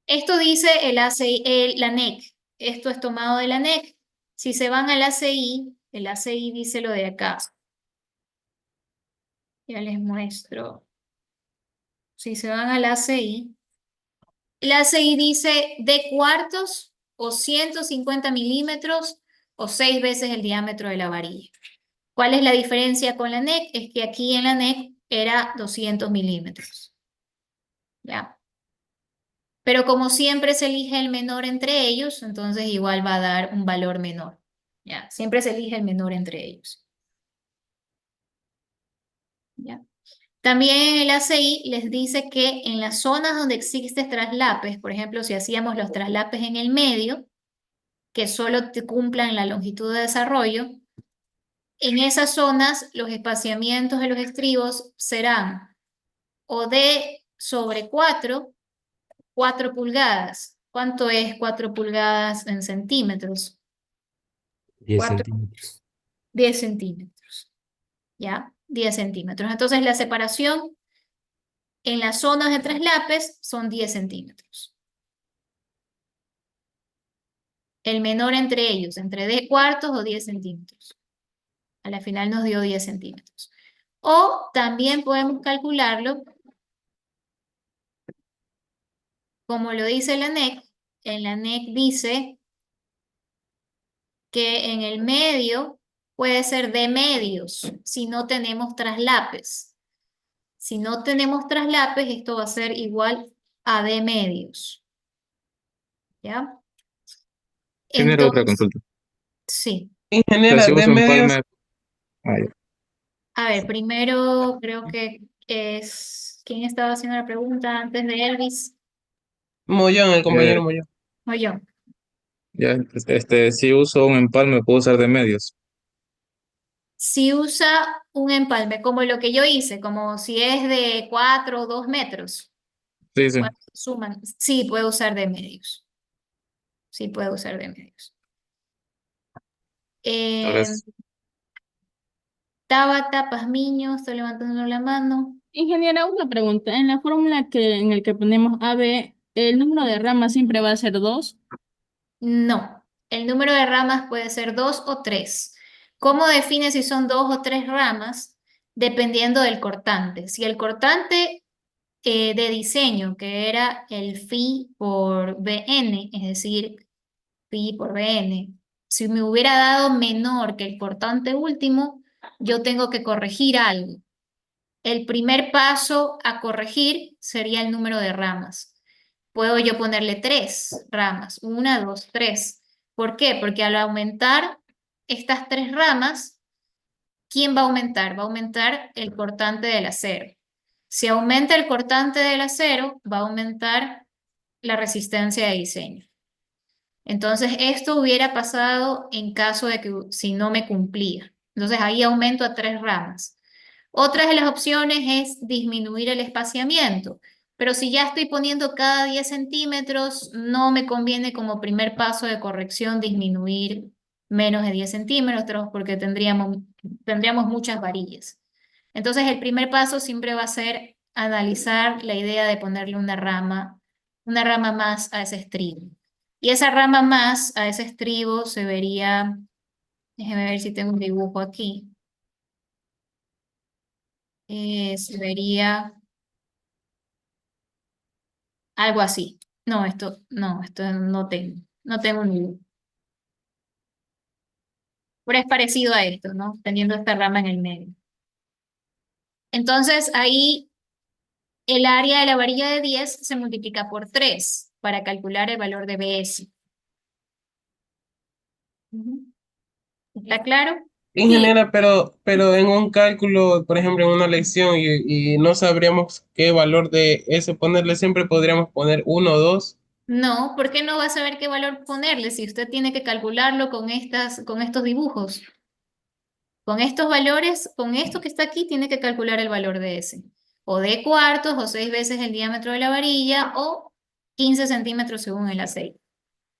Esto dice el ACI, la NEC. Esto es tomado de la NEC. Si se van al ACI, el ACI dice lo de acá. Ya les muestro. Si se van al ACI, el ACI dice de cuartos o 150 milímetros o 6 veces el diámetro de la varilla. ¿Cuál es la diferencia con la NEC? Es que aquí en la NEC era 200 milímetros. ¿Ya? Pero como siempre se elige el menor entre ellos, entonces igual va a dar un valor menor. ¿Ya? Siempre se elige el menor entre ellos. ¿Ya? También el ACI les dice que en las zonas donde existen traslapes, por ejemplo, si hacíamos los traslapes en el medio, que solo te cumplan la longitud de desarrollo, en esas zonas los espaciamientos de los estribos serán o de sobre 4 pulgadas. ¿Cuánto es 4 pulgadas en centímetros? 10 4, centímetros. 10 centímetros, ¿ya? 10 centímetros. Entonces la separación en las zonas de traslapes son 10 centímetros. El menor entre ellos, entre 10 cuartos o 10 centímetros. A la final nos dio 10 centímetros. O también podemos calcularlo como lo dice la NEC. En la NEC dice que en el medio puede ser de medios si no tenemos traslapes. Si no tenemos traslapes, esto va a ser igual a de medios. ¿Ya? Genera otra Entonces, consulta. sí. O sea, Ingeniera, si de uso medios, empalme, ya. A ver, primero creo que es... ¿Quién estaba haciendo la pregunta antes de Elvis? Mollón, el Ya, compañero Mollón. O yo. ya, si uso un empalme, puedo usar de medios. Si usa un empalme, como lo que yo hice, como si es de 4 o 2 metros, Sí, sí. cuando suman, sí puede usar de medios. Sí puede usar de medios. Ahora Eh, Tabata, Pazmiño, estoy levantando la mano. Ingeniera, una pregunta. En la fórmula en el que ponemos AB, ¿el número de ramas siempre va a ser 2? No, el número de ramas puede ser 2 o 3. ¿Cómo define si son 2 o 3 ramas? Dependiendo del cortante. Si el cortante de diseño, que era el phi por Bn, es decir, phi por Bn, si me hubiera dado menor que el cortante último, yo tengo que corregir algo. El primer paso a corregir sería el número de ramas. Puedo yo ponerle 3 ramas, 1, 2, 3. ¿Por qué? Porque al aumentar estas 3 ramas, ¿quién va a aumentar? Va a aumentar el cortante del acero. Si aumenta el cortante del acero, va a aumentar la resistencia de diseño. Entonces, esto hubiera pasado en caso de que si no me cumplía. Entonces, ahí aumento a 3 ramas. Otra de las opciones es disminuir el espaciamiento, pero si ya estoy poniendo cada 10 centímetros, no me conviene como primer paso de corrección disminuir menos de 10 centímetros porque tendríamos muchas varillas. Entonces, el primer paso siempre va a ser analizar la idea de ponerle una rama más a ese estribo. Y esa rama más a ese estribo se vería, déjeme ver si tengo un dibujo aquí. Se vería algo así. No, esto no tengo un dibujo. Pero es parecido a esto, ¿no? Teniendo esta rama en el medio. Entonces ahí el área de la varilla de 10 se multiplica por 3 para calcular el valor de BS. Ujú. ¿Está claro? Sí. Ingeniera, pero en un cálculo, por ejemplo, en una lección y no sabríamos qué valor de ese ponerle, siempre podríamos poner uno o dos. No, ¿por qué no va a saber qué valor ponerle si usted tiene que calcularlo con estos dibujos? Con estos valores, con esto que está aquí, tiene que calcular el valor de ese. O de cuartos, o 6 veces el diámetro de la varilla, o 15 centímetros según el aceite.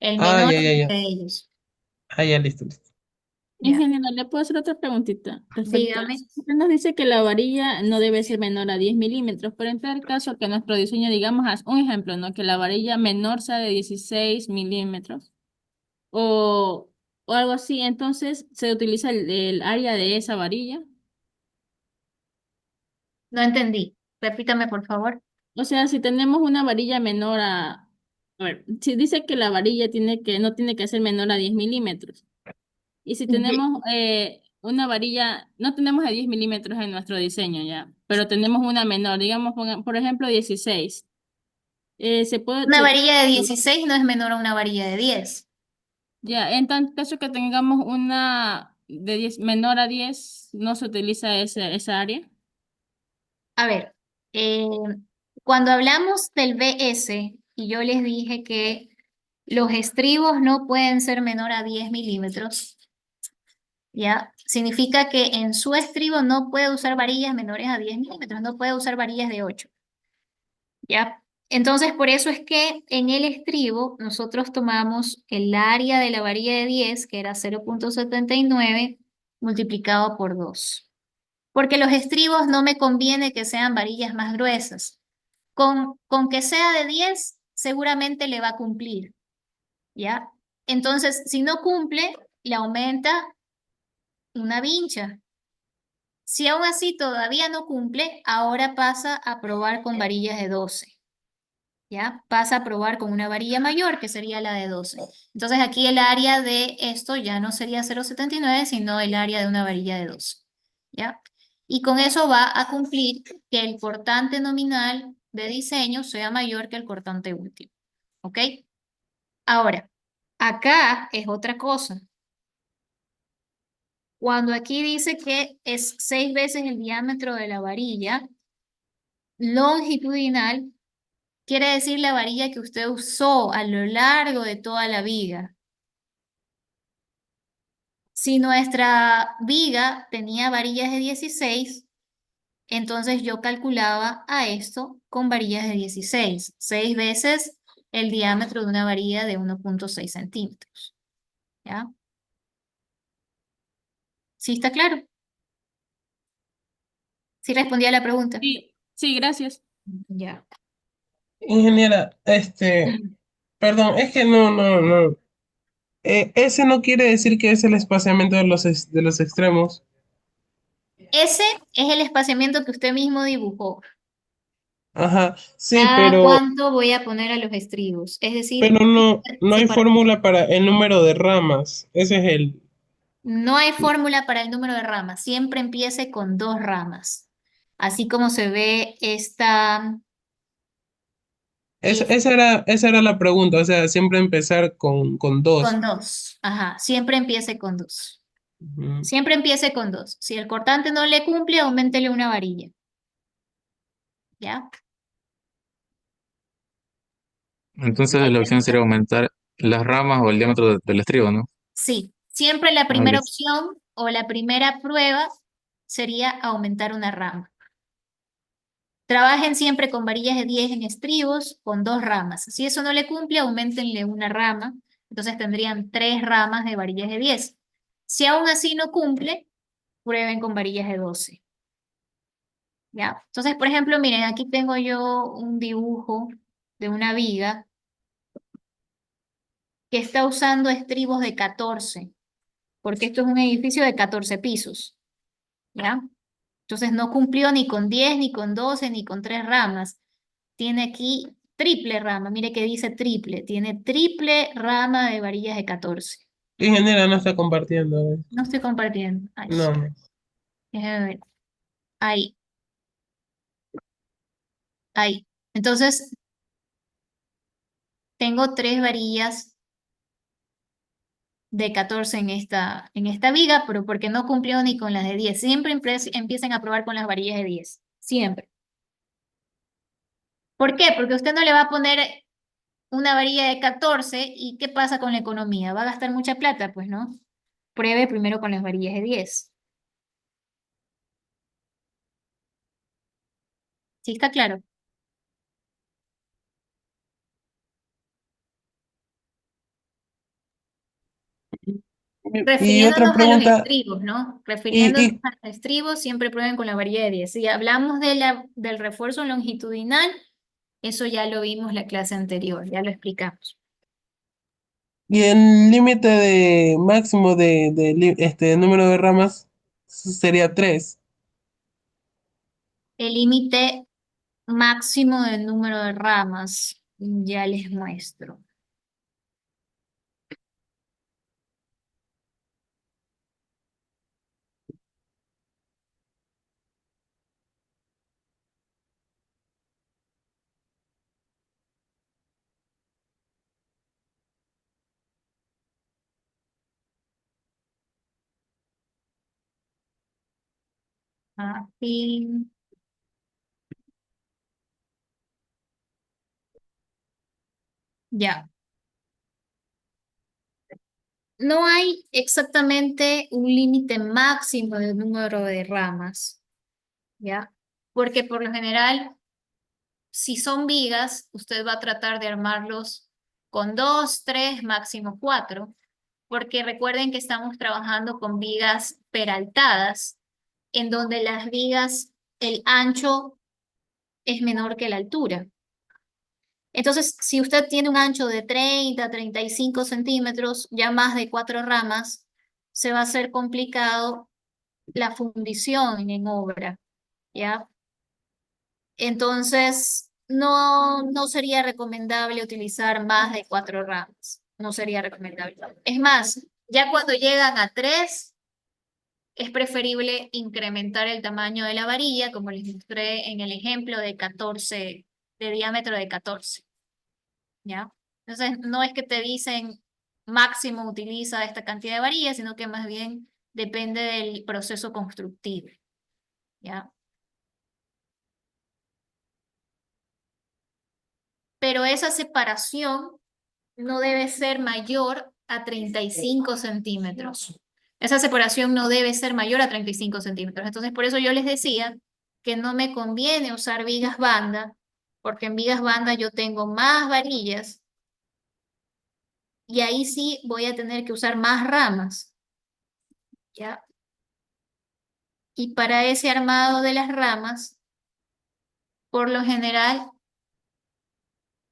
El Ah, menor ya, ya, ya. de ellos. Ah, ya, listo, listo. Ya. Ingeniera, ¿le puedo hacer otra preguntita respecto a Dígame. eso? Usted nos dice que la varilla no debe ser menor a 10 milímetros, pero en tal caso que nuestro diseño, digamos, haz un ejemplo, ¿no? Que la varilla menor sea de 16 milímetros o, o algo así, entonces se utiliza el área de esa varilla. No entendí. Repítame, por favor. O sea, si tenemos una varilla menor a ver, si dice que la varilla no tiene que ser menor a 10 milímetros. Y si Ye- tenemos una varilla, no tenemos de 10 milímetros en nuestro diseño ya, pero tenemos una menor, digamos, por ejemplo, 16. Se puede, Una varilla de 16 no es menor a una varilla de 10. ya, en tanto caso que tengamos una de 10 menor a 10, no se utiliza esa área. A ver, eh, cuando hablamos del BS, y yo les dije que los estribos no pueden ser menor a 10 milímetros, ¿ya? Significa que en su estribo no puede usar varillas menores a 10 milímetros, no puede usar varillas de 8, ¿ya? Entonces, por eso es que en el estribo nosotros tomamos el área de la varilla de 10, que era 0,79, multiplicado por 2. Porque los estribos no me conviene que sean varillas más gruesas. Con que sea de 10, seguramente le va a cumplir, ¿ya? Entonces, si no cumple, le aumenta una vincha. Si aún así todavía no cumple, ahora pasa a probar con varillas de 12, ¿ya? Pasa a probar con una varilla mayor, que sería la de 12. Entonces, aquí el área de esto ya no sería 0,79, sino el área de una varilla de 12, ¿ya? Y con eso va a cumplir que el cortante nominal de diseño sea mayor que el cortante último. ¿Ok? Ahora, acá es otra cosa. Cuando aquí dice que es 6 veces el diámetro de la varilla longitudinal, quiere decir la varilla que usted usó a lo largo de toda la viga. Si nuestra viga tenía varillas de 16, entonces yo calculaba a esto con varillas de 16, 6 veces el diámetro de una varilla de 1,6 centímetros. ¿Ya? ¿Sí está claro? ¿Sí respondí a la pregunta? Sí, sí, gracias. Ya. Ingeniera, perdón, es que no. Ese no quiere decir que es el espaciamiento de los extremos. Ese es el espaciamiento que usted mismo dibujó. Ajá, sí, ¿Cada cuánto voy a poner a los estribos? Es decir, pero no hay separa- fórmula para el número de ramas. Ese es no hay fórmula para el número de ramas. Siempre empiece con 2 ramas. Así como se ve eh, esa era la pregunta, o sea, siempre empezar con con dos. 2. Ajá, siempre empiece con 2. Ujú. Siempre empiece con 2. Si el cortante no le cumple, auméntele una varilla. ¿Ya? Entonces la opción sería aumentar las ramas o el diámetro del estribo, ¿no? Sí. Siempre la Ah, primera listo. opción o la primera prueba sería aumentar una rama. Trabajen siempre con varillas de 10 en estribos, con 2 ramas. Si eso no le cumple, aumentenle una rama. Entonces tendrían 3 ramas de varillas de 10. Si aún así no cumple, prueben con varillas de 12. ¿Ya? Entonces, por ejemplo, miren, aquí tengo yo un dibujo de una viga que está usando estribos de 14, porque esto es un edificio de 14 pisos. ¿Ya? Entonces no cumplió ni con 10, ni con 12, ni con 3 ramas. Tiene aquí triple rama. Mire que dice triple. Tiene triple rama de varillas de 14. Ingeniera no está compartiendo. No estoy compartiendo. Ay, No. déjame ver. Ahí, ahí. Entonces tengo 3 varillas de 14 en esta viga, pero porque no cumplió ni con las de 10. Siempre empiecen a probar con las varillas de 10. Siempre. ¿Por qué? Porque usted no le va a poner una varilla de 14 y ¿qué pasa con la economía? ¿Va a gastar mucha plata? Pues no. Pruebe primero con las varillas de 10. ¿Sí está claro? Y otra Refiriéndonos a los pregunta, estribos, ¿no? Refiriéndonos y, a los estribos, siempre prueben con la varilla de 10. Si hablamos del refuerzo longitudinal, eso ya lo vimos la clase anterior, ya lo explicamos. y el límite de máximo este número de ramas sería 3. El límite máximo del número de ramas, ya les muestro. Aquí. Ya. No hay exactamente un límite máximo de número de ramas, ¿ya? Porque por lo general, si son vigas, usted va a tratar de armarlos con dos, tres, máximo cuatro, porque recuerden que estamos trabajando con vigas peraltadas, en donde las vigas, el ancho es menor que la altura. Entonces, si usted tiene un ancho de 30, 35 centímetros, ya más de cuatro ramas, se va a hacer complicado la fundición en obra, ¿ya? Entonces, no sería recomendable utilizar más de cuatro ramas. No sería recomendable. Es más, ya cuando llegan a tres, es preferible incrementar el tamaño de la varilla, como les mostré en el ejemplo de 14, de diámetro de 14. ¿Ya? Entonces, no es que te dicen máximo utiliza esta cantidad de varillas, sino que más bien depende del proceso constructivo, ¿ya? Pero esa separación no debe ser mayor a 35 centímetros. Esa separación no debe ser mayor a 35 centímetros. Entonces, por eso yo les decía que no me conviene usar vigas banda, porque en vigas banda yo tengo más varillas y ahí sí voy a tener que usar más ramas, ¿ya? Y para ese armado de las ramas, por lo general,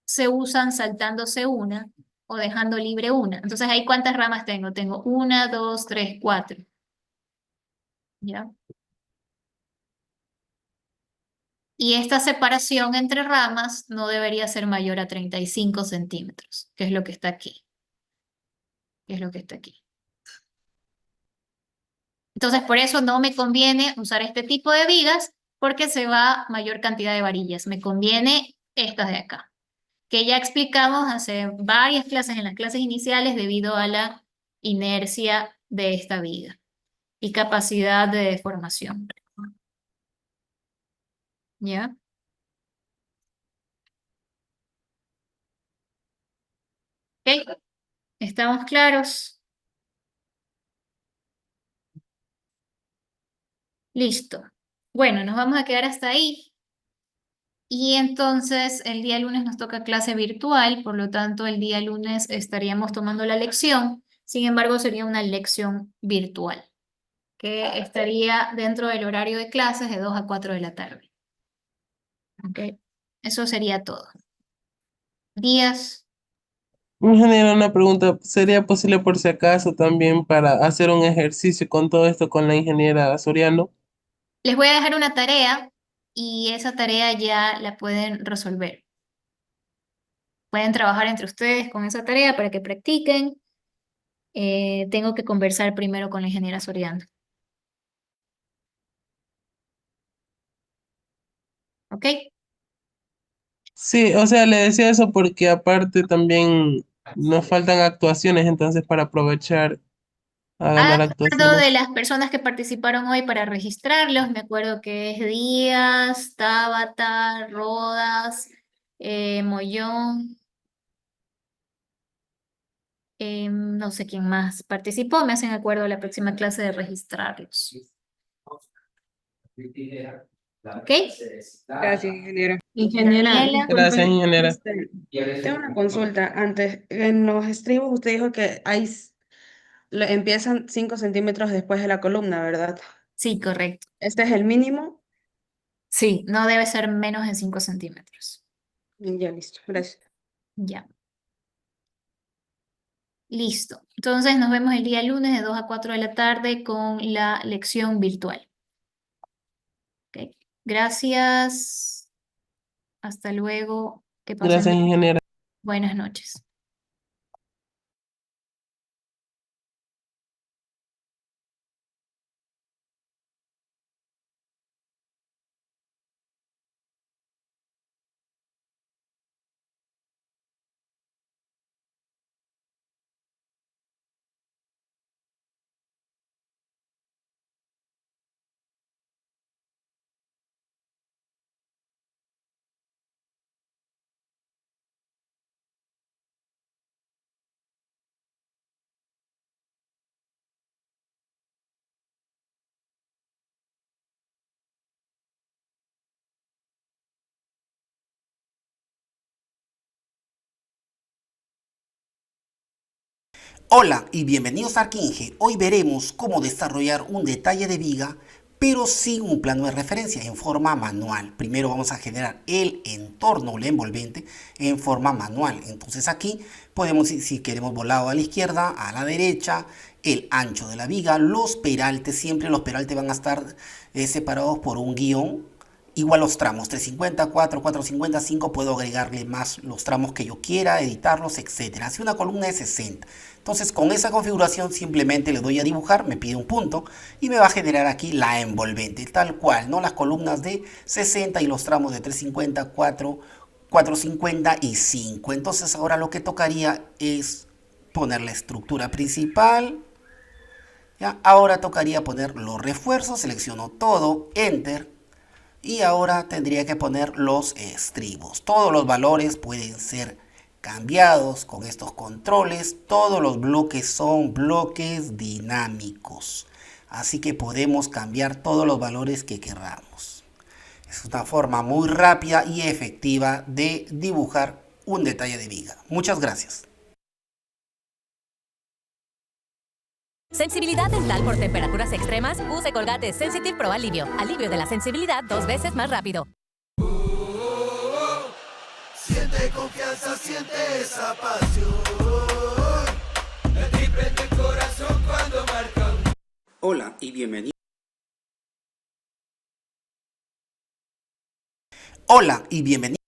se usan saltándose una o dejando libre una. Entonces, ¿ahí cuántas ramas tengo? Tengo una, dos, tres, cuatro. ¿Ya? Y esta separación entre ramas no debería ser mayor a 35 centímetros, que es lo que está aquí. Que es lo que está aquí. Entonces, por eso no me conviene usar este tipo de vigas porque se va mayor cantidad de varillas. Me conviene estas de acá, que ya explicamos hace varias clases en las clases iniciales debido a la inercia de esta viga y capacidad de deformación. ¿Ya? ¿Ok? ¿Estamos claros? Listo. Bueno, nos vamos a quedar hasta ahí. Y entonces el día lunes nos toca clase virtual, por lo tanto el día lunes estaríamos tomando la lección. Sin embargo, sería una lección virtual, que estaría dentro del horario de clases de 2 a 4 de la tarde. ¿Ok? Eso sería todo. Días. Ingeniero, una pregunta. ¿Sería posible por si acaso también para hacer un ejercicio con todo esto con la ingeniera Soriano? Les voy a dejar una tarea y esa tarea ya la pueden resolver. Pueden trabajar entre ustedes con esa tarea para que practiquen. Tengo que conversar primero con la ingeniera Soriano. ¿Ok? Sí, o sea, le decía eso porque aparte también nos faltan actuaciones, entonces para aprovechar a Ah, ganar me acuerdo de actuaciones. las personas que participaron hoy para registrarlos. Me acuerdo que es Díaz, Tabata, Rodas, Mollón, no sé quién más participó. Me hacen acuerdo la próxima clase de registrarlos. ¿Ok? Gracias, ingeniera. Ingeniera, Daniela, Gracias, disculpe, ingeniera. Tengo una consulta antes. En los estribos usted dijo que empiezan 5 centímetros después de la columna, ¿verdad? sí, correcto. Este es el mínimo. Sí, no debe ser menos de 5 centímetros. Ya, listo. Gracias. Ya, listo. Entonces nos vemos el día lunes de 2 a 4 de la tarde con la lección virtual. ¿Ok? Gracias. Hasta luego. Que pasen Gracias, bien. ingeniera. Buenas noches. Hola y bienvenidos a ArcInge. Hoy veremos cómo desarrollar un detalle de viga, pero sin un plano de referencia, en forma manual. Primero vamos a generar el entorno o la envolvente en forma manual. Entonces aquí podemos, si queremos volado a la izquierda, a la derecha, el ancho de la viga, los peraltes, siempre los peraltes van a estar separados por un guión. Igual los tramos, 350, 4, 450, 5, puedo agregarle más los tramos que yo quiera, editarlos, etc. Así una columna de 60. Entonces con esa configuración simplemente le doy a dibujar, me pide un punto y me va a generar aquí la envolvente, tal cual, ¿no? Las columnas de 60 y los tramos de 350, 4, 450 y 5. Entonces ahora lo que tocaría es poner la estructura principal. ¿Ya? Ahora tocaría poner los refuerzos, selecciono todo, Enter. Y ahora tendría que poner los estribos. Todos los valores pueden ser cambiados con estos controles. Todos los bloques son bloques dinámicos. Así que podemos cambiar todos los valores que queramos. Es una forma muy rápida y efectiva de dibujar un detalle de viga. Muchas gracias. Sensibilidad dental por temperaturas extremas. Use Colgate Sensitive Pro Alivio. Alivio de la sensibilidad 2 veces más rápido. Siente confianza, siente esa pasión. El triple del corazón cuando marcan. Hola y bienvenido. Hola y bienvenido.